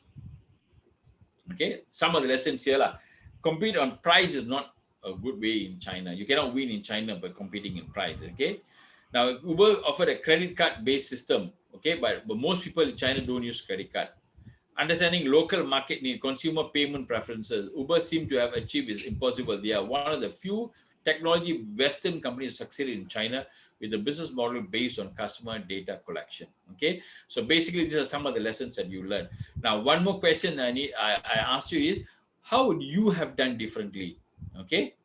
Okay. Some of the lessons here. Compete on price is not a good way in China. You cannot win in China by competing in price. Okay. Now, Uber offered a credit card based system. Okay. But most people in China don't use credit card. Understanding local market need, consumer payment preferences, Uber seem to have achieved is impossible. They are one of the few technology Western companies succeeded in China with a business model based on customer data collection. Okay, so basically these are some of the lessons that you learn. Now, one more question I asked you is, how would you have done differently? Okay,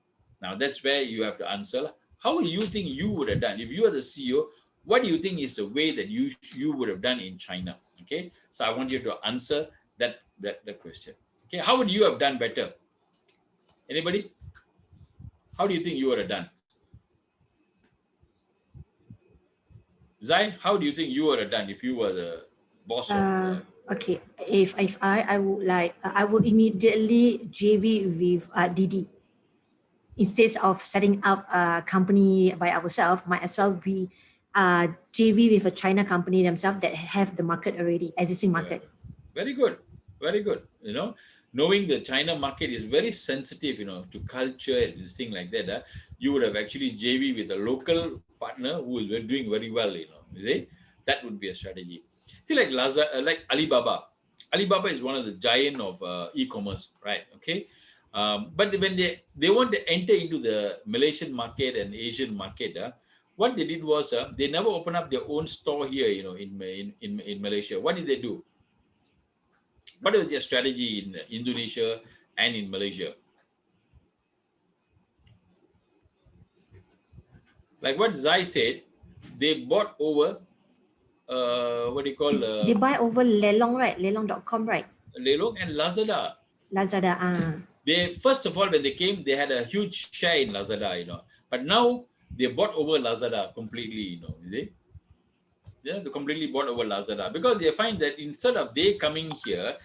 now that's where you have to answer. How would you think you would have done if you are the CEO? What do you think is the way that you would have done in China? Okay, so I want you to answer that question. Okay, how would you have done better? Anybody? How do you think you would have done? Zai, how do you think you would have done if you were the boss of? Okay, if I would like I will immediately JV with Didi. Instead of setting up a company by ourselves, might as well be JV with a China company themselves that have the market already, existing market. Very good, very good. Knowing the China market is very sensitive, to culture and this thing like that. You would have actually JV with a local partner who is doing very well, you see? That would be a strategy. See, like like Alibaba. Alibaba is one of the giant of e-commerce, right? Okay. But when they want to enter into the Malaysian market and Asian market, what they did was they never opened up their own store here, in Malaysia. What did they do? What is their strategy in Indonesia and in Malaysia? Like what Zai said, they bought over, what do you call? They buy over Lelong, right? Lelong.com, right? Lelong and Lazada. Lazada. They, first of all, when they came, they had a huge share in Lazada, But now they bought over Lazada completely, they completely bought over Lazada because they find that instead of they coming here,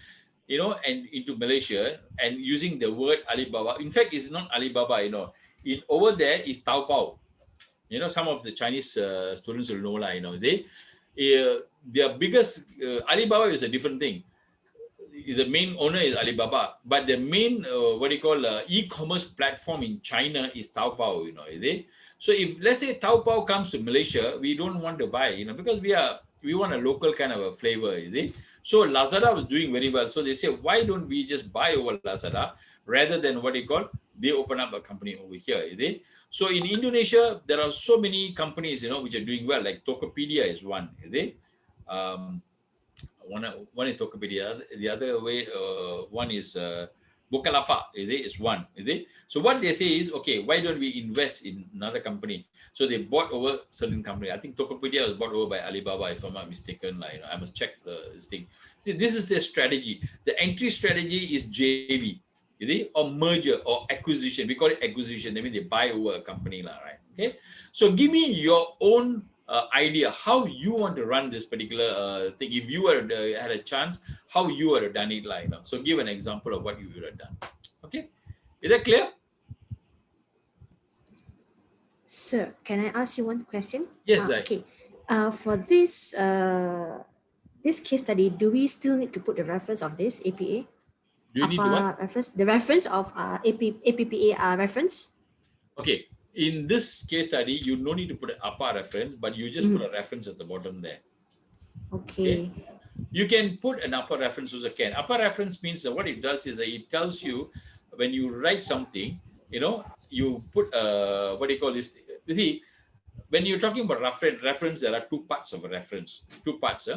and into Malaysia and using the word Alibaba. In fact, it's not Alibaba, In over there is Taobao. Some of the Chinese students will know, their biggest, Alibaba is a different thing. The main owner is Alibaba, but the main, e-commerce platform in China is Taobao, is it? So if, let's say, Taobao comes to Malaysia, we don't want to buy, because we want a local kind of a flavor, is it? So Lazada was doing very well. So they say, why don't we just buy over Lazada rather than they open up a company over here, is it? So in Indonesia, there are so many companies, which are doing well, like Tokopedia is one, is it? One is Tokopedia. The other way, one is Bukalapa, is it? Is one, is it? So what they say is, okay, why don't we invest in another company? So they bought over certain company. I think Tokopedia was bought over by Alibaba, if I'm not mistaken. Like, I must check this thing. See, this is their strategy. The entry strategy is JV, is it? Or merger or acquisition. We call it acquisition. I mean, they buy over a company, right? Okay. So give me your own idea how you want to run this particular thing. If you were had a chance, how you would have done it, like. So give an example of what you would have done. Okay, is that clear? Sir, can I ask you one question? Yes, Zai. Okay. For this this case study, do we still need to put the reference of this APA? Do you need to what? Reference, the reference of APPA reference? Okay, in this case study, you no need to put an APA reference, but you just put a reference at the bottom there. Okay. You can put an APA reference also can. APA reference means what it does is it tells you when you write something, you put what do you call this? You see, when you're talking about reference, there are two parts of a reference. Two parts.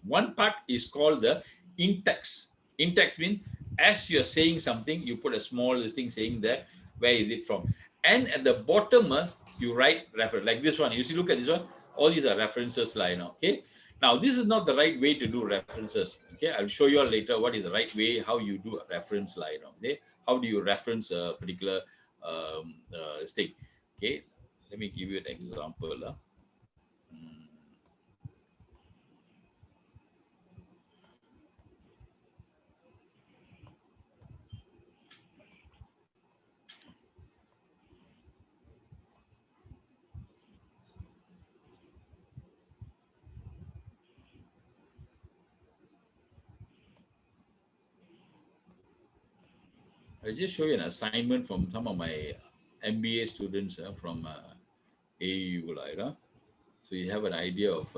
One part is called the in-text. In-text means as you're saying something, you put a small thing saying there, where is it from? And at the bottom, you write reference. Like this one. You see, look at this one. All these are references line. Okay. Now, this is not the right way to do references. Okay. I'll show you all later what is the right way, how you do a reference line. Okay. How do you reference a particular thing? Okay. Let me give you an example. I'll just show you an assignment from some of my MBA students from AU. So you have an idea of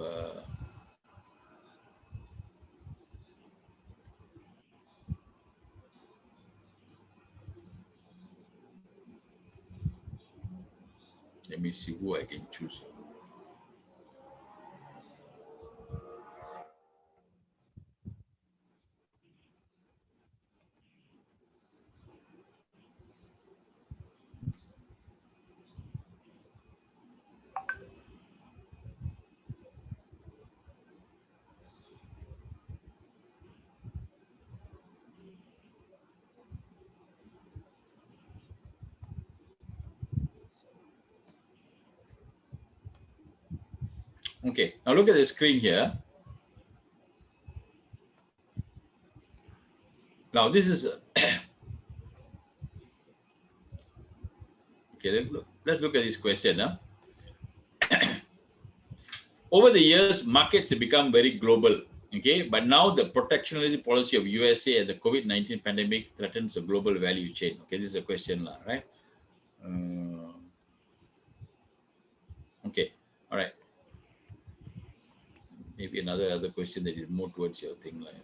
let me see who I can choose. Okay, now look at the screen here. Now this is okay. Let's look at this question. Over the years, markets have become very global. Okay, but now the protectionist policy of USA and the COVID-19 pandemic threatens the global value chain. Okay, this is a question, right? Okay, all right. Maybe another question that is more towards your thing, like.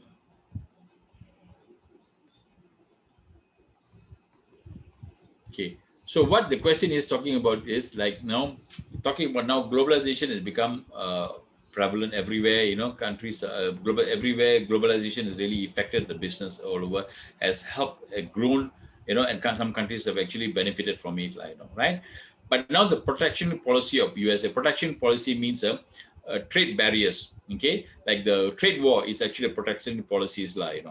Okay, so what the question is talking about is like now globalization has become prevalent everywhere. Countries everywhere. Globalization has really affected the business all over, has helped grown. And some countries have actually benefited from it, right? But now the protection policy of USA, protection policy means trade barriers. Okay, like the trade war is actually a protection policies, right?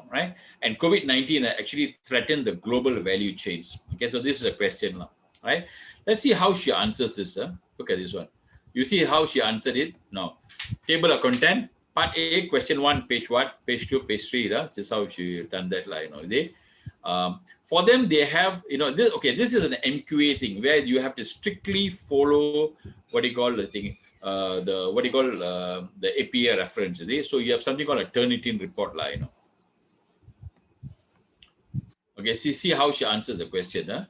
And COVID-19 actually threatened the global value chains. Okay, so this is a question, right? Let's see how she answers this. Look at this one. You see how she answered it? Now, table of content, part A, question 1, page what? Page 2, page 3. This is how she done that, for them, they have, this, okay, this is an MQA thing where you have to strictly follow what you call the thing, the APA reference. So you have something called a Turnitin report, Okay, see how she answers the question.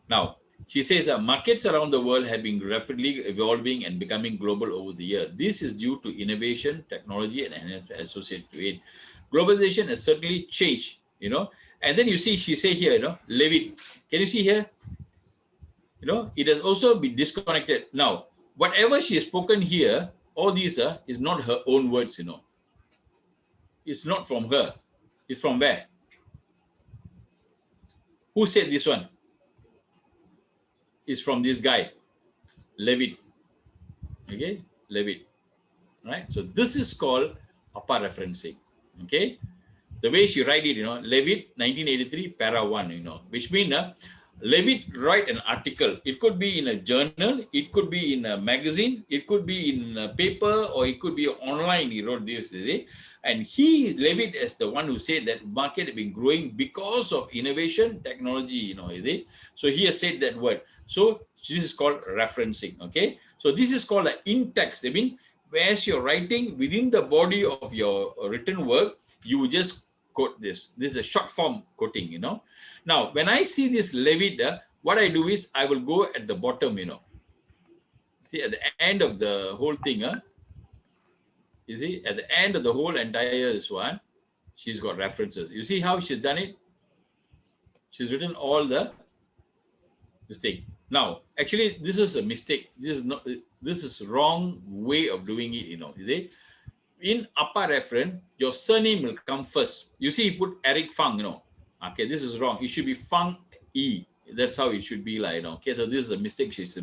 Now, she says markets around the world have been rapidly evolving and becoming global over the years. This is due to innovation, technology, and associated to it. Globalization has certainly changed, And then you see, she say here, leave it. Can you see here? It has also been disconnected. Now, whatever she has spoken here, all these is not her own words, It's not from her. It's from where? Who said this one? Is from this guy, Levitt. Okay, Levitt. Right. So this is called APA referencing. Okay. The way she write it, Levitt 1983 para 1, which means Levitt write an article. It could be in a journal, it could be in a magazine, it could be in a paper, or it could be online. He wrote this, and Levitt is the one who said that market has been growing because of innovation, technology, So he has said that word. So this is called referencing. Okay. So this is called an in-text. I mean, whereas you're writing within the body of your written work, you just quote this. This is a short form quoting, Now, when I see this Levitt, what I do is I will go at the bottom, See, at the end of the whole thing, you see, at the end of the whole entire this one, she's got references. You see how she's done it? She's written all this thing. Now, actually, this is a mistake. This is wrong way of doing it, you see. In APA reference, your surname will come first. You see, he put Eric Fang, Okay, this is wrong. It should be Fang E. That's how it should be, Okay, so this is a mistake she has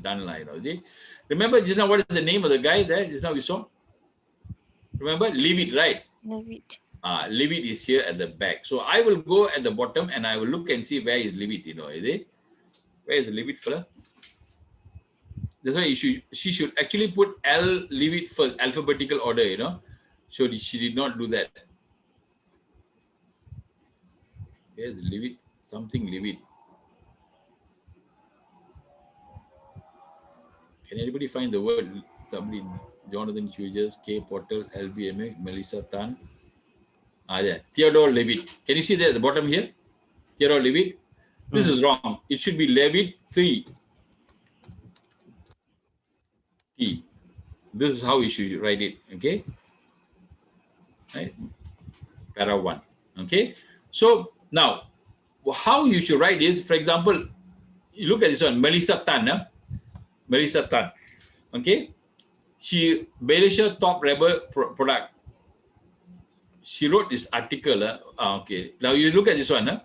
done, See? Remember just now, what is the name of the guy there? Just now we saw. Remember, leave it, right? Leave it. Leave it is here at the back. So I will go at the bottom and I will look and see where is leave it, is it? Where is the leave it fella? That's why she should actually put leave it first, alphabetical order, So she did not do that. Yes, leave it, something leave it. Can anybody find the word? Somebody, Jonathan Hughes, K. Portal, LBMX, Melissa Tan. There, Theodore Levitt. Can you see there at the bottom here? Theodore Levitt. This is wrong. It should be Levitt 3. T. This is how you should write it. Okay. Right. Para 1. Okay. So now, how you should write is, for example, you look at this one, Melissa Tan. Melissa Tan. Okay. She, Malaysia top rubber product. She wrote this article. Okay. Now you look at this one.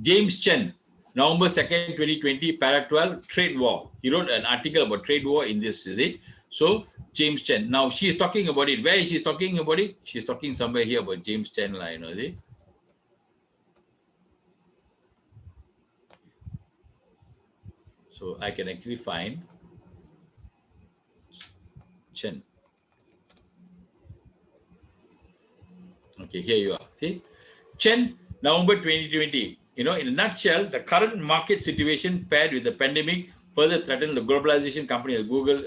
James Chen, November 2nd, 2020, para 12, trade war. He wrote an article about trade war in this, So James Chen. Now she is talking about it. Where is she talking about it? She's talking somewhere here about James Chen, So I can actually find Chen. Okay, here you are. See? Chen, November 2020. In a nutshell, the current market situation paired with the pandemic further threatened the globalization company of Google.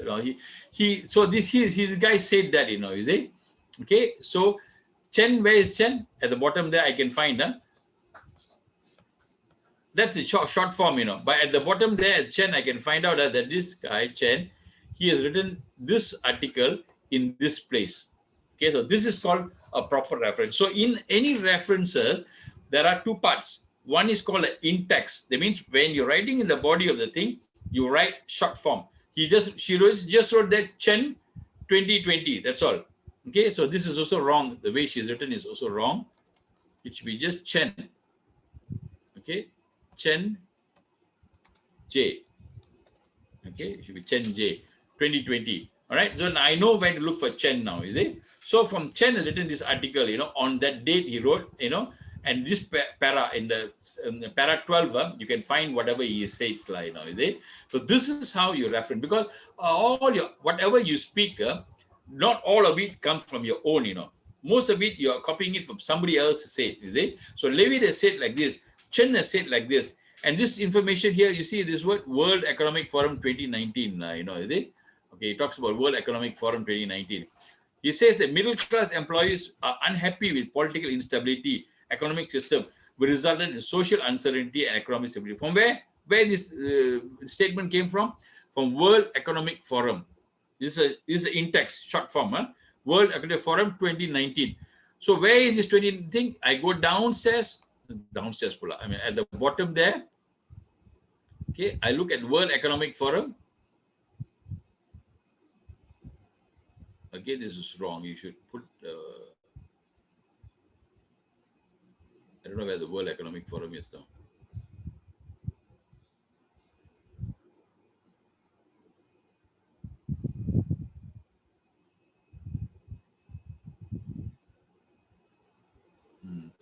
So this guy said that, you see. Okay, so Chen, where is Chen? At the bottom there, I can find that's the short form, But at the bottom there, Chen, I can find out that this guy, Chen, he has written this article in this place. Okay, so this is called a proper reference. So in any references, there are two parts. One is called an in-text. That means when you're writing in the body of the thing, you write short form. She just wrote that Chen 2020. That's all. Okay, so this is also wrong. The way she's written is also wrong. It should be just Chen. Okay, Chen J. Okay, it should be Chen J 2020. All right, so I know where to look for Chen now, is it? So from Chen has written this article, on that date he wrote, and this para in the para 12, you can find whatever he says, is it? So this is how you reference, because whatever you speak, not all of it comes from your own, Most of it you are copying it from somebody else said, is it? So Levitt has said like this, Chen has said like this, and this information here, you see this word World Economic Forum 2019, is it? Okay, he talks about World Economic Forum 2019. He says that middle-class employees are unhappy with political instability, economic system, which resulted in social uncertainty and economic stability. From where this statement came from? From World Economic Forum. This is an in-text, short form. World Economic Forum 2019. So where is this 20 thing? I go downstairs, at the bottom there. Okay, I look at World Economic Forum. Again, this is wrong. You should put, I don't know where the World Economic Forum is now.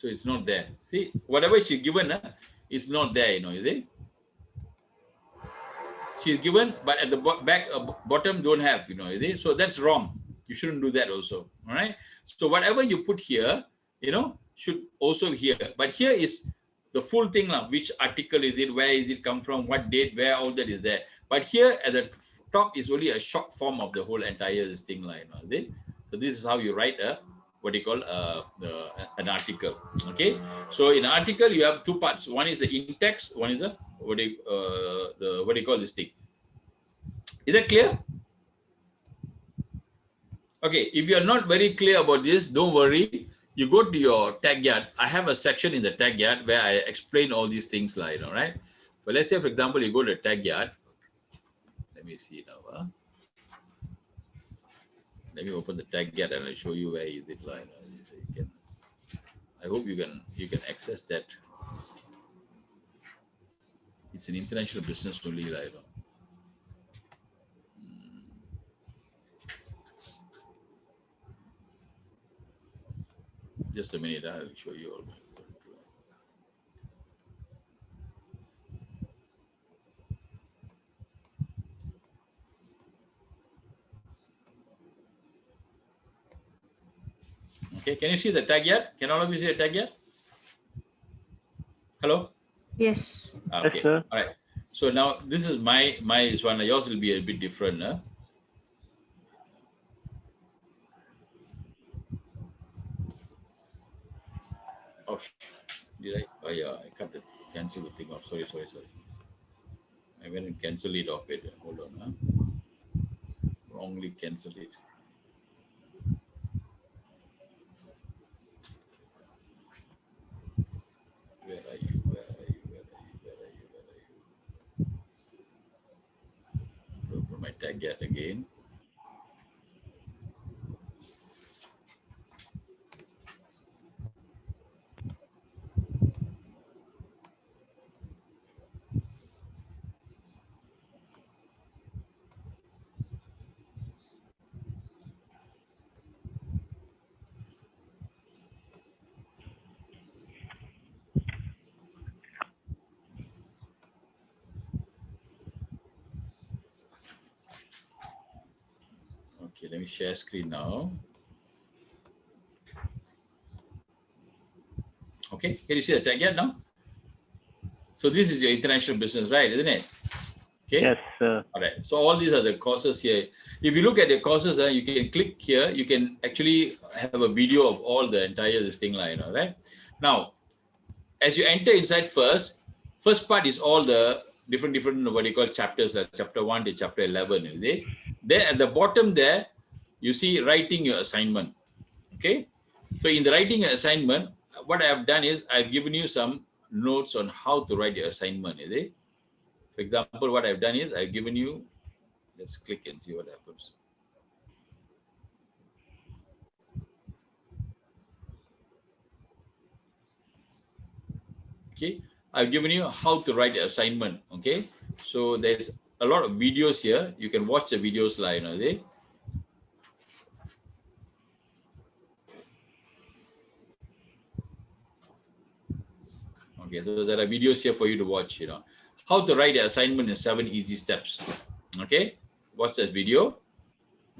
So it's not there. See, whatever she's given, is not there, you see. She's given, but at the bottom don't have, you see. So that's wrong. You shouldn't do that also. All right. So whatever you put here, should also here. But here is the full thing now. Which article is it? Where is it come from? What date? Where? All that is there. But here at the top is only a short form of the whole entire thing line. So this is how you write what do you call an article. Okay. So in an article you have two parts. One is the in-text. One is the what do you call this thing? Is that clear? Okay. If you are not very clear about this, don't worry. You go to your tag yard. I have a section in the tag yard where I explain all these things, right? But let's say, for example, you go to the tag yard. Let me see now. Let me open the tag yard and I'll show you where is it line. So you can, I hope you can access that. It's an international business only, right? Just a minute, I'll show you all. Okay, can you see the tag yet? Can all of you see the tag yet? Hello? Yes. Okay, Yes, sir. all right. So now this is my one. Yours will be a bit different. Oh, did I? Oh yeah, I cut cancel the thing off. Sorry. I went and cancel it off it. Hold on. Wrongly canceled it. Where are you? Open my tag yet again. Okay, let me share screen now. Okay, can you see the tag yet now? So this is your international business, right? Isn't it? Okay. Yes, sir. All right. So all these are the courses here. If you look at the courses, you can click here. You can actually have a video of all the entire this thing line. All right. Now, as you enter inside first part is all the different what you call chapters, like chapter 1 to chapter 11. Is it? Then at the bottom there, you see writing your assignment. Okay. So in the writing your assignment, what I have done is I've given you some notes on how to write your assignment. Is it? For example, what I've done is I've given you, let's click and see what happens. Okay, I've given you how to write the assignment. Okay, so there's a lot of videos here. You can watch the videos live. Okay. Okay, so there are videos here for you to watch, how to write the assignment in 7 easy steps. Okay, watch that video.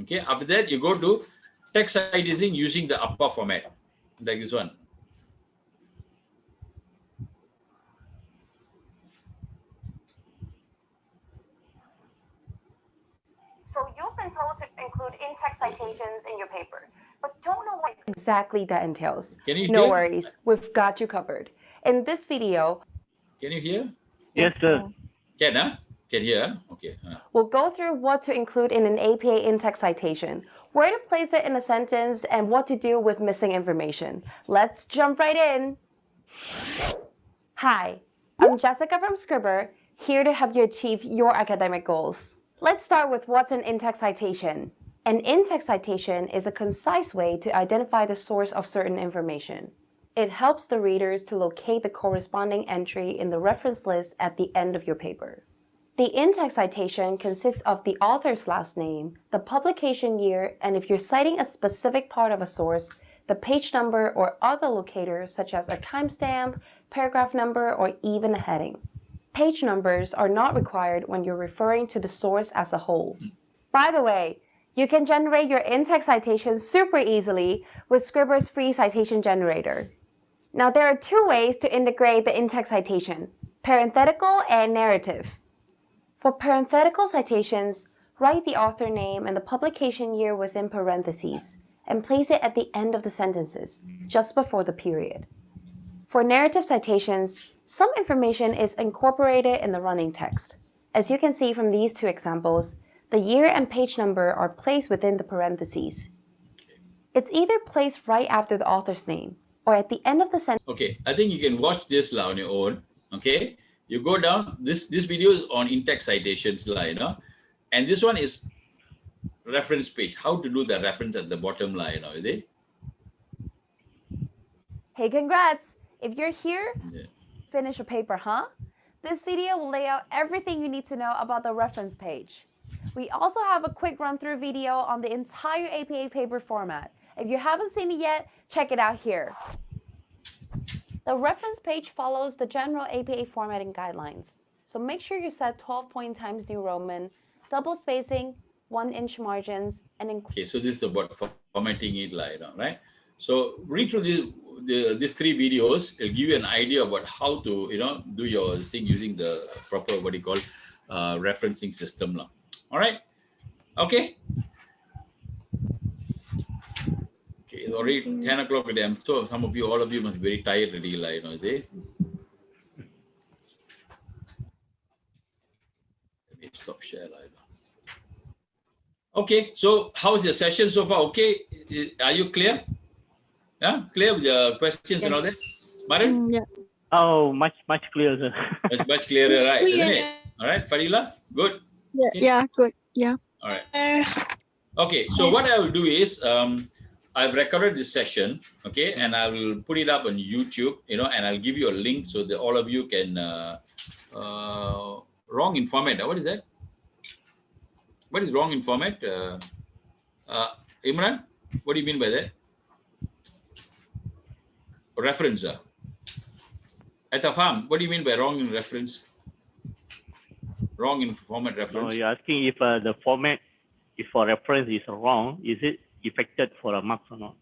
Okay, after that, you go to text citation using the upper format, like this one. So you've been told to include in-text citations in your paper, but don't know what exactly that entails. Can you No hear? worries, we've got you covered. In this video, Can you hear? Yes, sir. Can, Can hear? Okay. we'll go through what to include in an APA in-text citation, where to place it in a sentence, and what to do with missing information. Let's jump right in. Hi, I'm Jessica from Scribber, here to help you achieve your academic goals. Let's start with what's an in-text citation. An in-text citation is a concise way to identify the source of certain information. It helps the readers to locate the corresponding entry in the reference list at the end of your paper. The in-text citation consists of the author's last name, the publication year, and if you're citing a specific part of a source, the page number or other locators such as a timestamp, paragraph number, or even a heading. Page numbers are not required when you're referring to the source as a whole. By the way, you can generate your in-text citations super easily with Scribber's free citation generator. Now, there are two ways to integrate the in-text citation: parenthetical and narrative. For parenthetical citations, write the author name and the publication year within parentheses and place it at the end of the sentences, just before the period. For narrative citations, some information is incorporated in the running text. As you can see from these two examples, the year and page number are placed within the parentheses. It's either placed right after the author's name or at the end of the sentence. Okay, I think you can watch this on your own. Okay, you go down. This video is on in-text citations, and this one is reference page. How to do the reference at the bottom line, is it? Hey, congrats! If you're here, finish a paper, huh? This video will lay out everything you need to know about the reference page. We also have a quick run-through video on the entire APA paper format. If you haven't seen it yet, check it out here. The reference page follows the general APA formatting guidelines. So make sure you set 12-point Times New Roman, double spacing, 1-inch margins, and okay, so this is about formatting it, right? So read through these 3 videos. It'll give you an idea about how to, do your thing using the proper, referencing system. All right. Okay. Okay, it's already 10 o'clock today. So some of you, all of you must be very tired already, Let me stop share. Okay, so how's your session so far? Okay, are you clear? Yeah, clear with the questions and all that? Maran? Yeah. Oh, much clearer, sir. It's much clearer, right? Isn't it? All right, Fadila? Good? Yeah, Okay. yeah, good. Yeah. All right. Okay, so what I will do is, I've recorded this session, okay, and I will put it up on YouTube, and I'll give you a link so that all of you can, wrong in format. What is that? What is wrong in format? Imran, what do you mean by that? Reference. Atafam, what do you mean by wrong in reference? Wrong in format reference? No, you're asking if the format is for reference is wrong. Is it affected for a marks or not?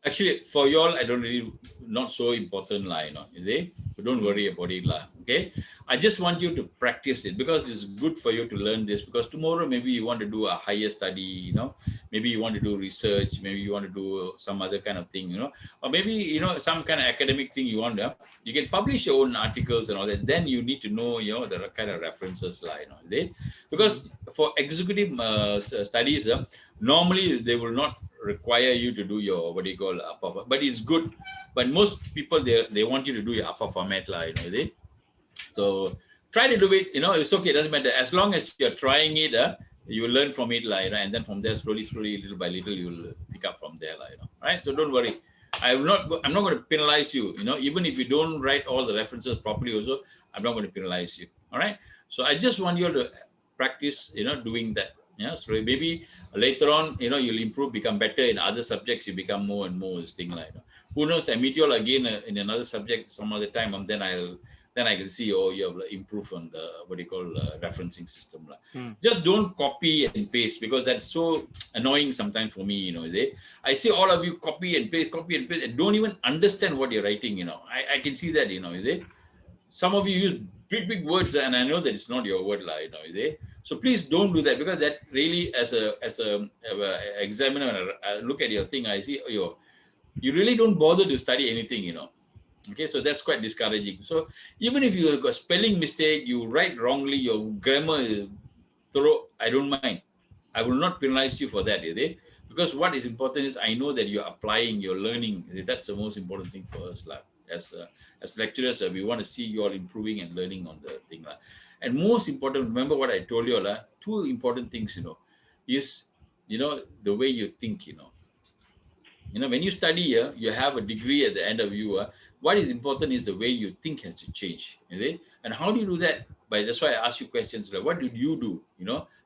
Actually, for you all, I don't really, not so important, is it? But don't worry about it, okay? I just want you to practice it because it's good for you to learn this, because tomorrow maybe you want to do a higher study, maybe you want to do research, maybe you want to do some other kind of thing, or maybe, some kind of academic thing you want to, you can publish your own articles and all that. Then you need to know, the kind of references, because for executive studies, normally they will not require you to do your upper, but it's good. But most people they want you to do your upper format, so try to do it. It's okay. It doesn't matter as long as you're trying it. You learn from it, and then from there, slowly, little by little, you'll pick up from there, right? So don't worry. I'm not going to penalize you. Even if you don't write all the references properly, also, I'm not going to penalize you. All right. So I just want you to practice, doing that. Yeah, so maybe later on, you'll improve, become better in other subjects. You become more and more this thing who knows? I meet you all again in another subject some other time, and then I can see, oh, you have improved on the referencing system. Just don't copy and paste, because that's so annoying sometimes for me. I see all of you copy and paste, and don't even understand what you're writing. I can see that. Some of you use big words, and I know that it's not your word, So please don't do that, because that really, as a examiner, when I look at your thing, I see, you really don't bother to study anything, Okay, so that's quite discouraging. So even if you got spelling mistake, you write wrongly, your grammar is thorough, I don't mind. I will not penalize you for that, because what is important is I know that you're applying, you're learning. That's the most important thing for us. As lecturers, we want to see you all improving and learning on the thing. And most important, remember what I told you all, 2 important things, is, the way you think, when you study here, you have a degree at the end of you. What is important is the way you think has to change. And how do you do that? That's why I ask you questions like, what did you do?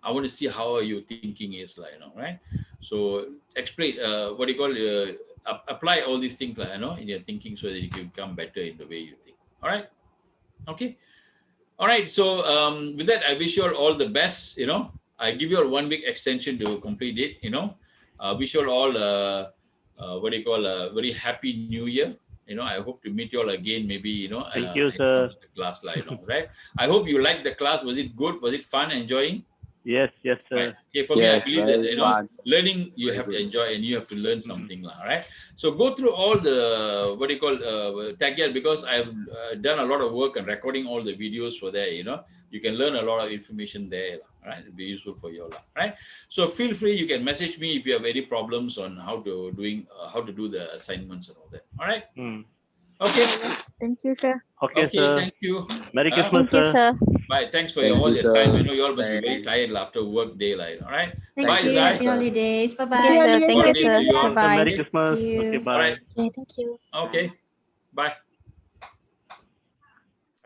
I want to see how your thinking is, right? So explain what do you call apply all these things, in your thinking so that you can become better in the way you think. All right. Okay. All right. So with that, I wish you all the best. I give you all 1 week extension to complete it. Wish you all what do you call a very happy New Year. I hope to meet you all again. Maybe Thank you, in sir. the class, right? I hope you liked the class. Was it good? Was it fun? Enjoying? Yes, Right. sir. Okay. For me, I Yes, believe that very fun. learning you Very have to good. enjoy and you have to learn something, right? So go through all the what do you call tag, because I've done a lot of work and recording all the videos for there. You can learn a lot of information there, right? It'll be useful for you all, right? So feel free. You can message me if you have any problems on how to do the assignments and all that. All right. Okay. Thank you, sir. Okay, Okay. sir. Thank you. Merry Christmas, Thank you, sir. sir. Bye. Thanks for Thank all you, your time. sir. You all must be very Thanks. tired after work day, all right. Thank Bye, you. Zai. Happy holidays. Bye Thank you, bye. sir. Thank you, Holidays to sir. you all. Sir, Merry Okay. Christmas. Thank you. Okay, All bye. right. Okay, thank you. Okay. Bye.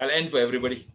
I'll end for everybody.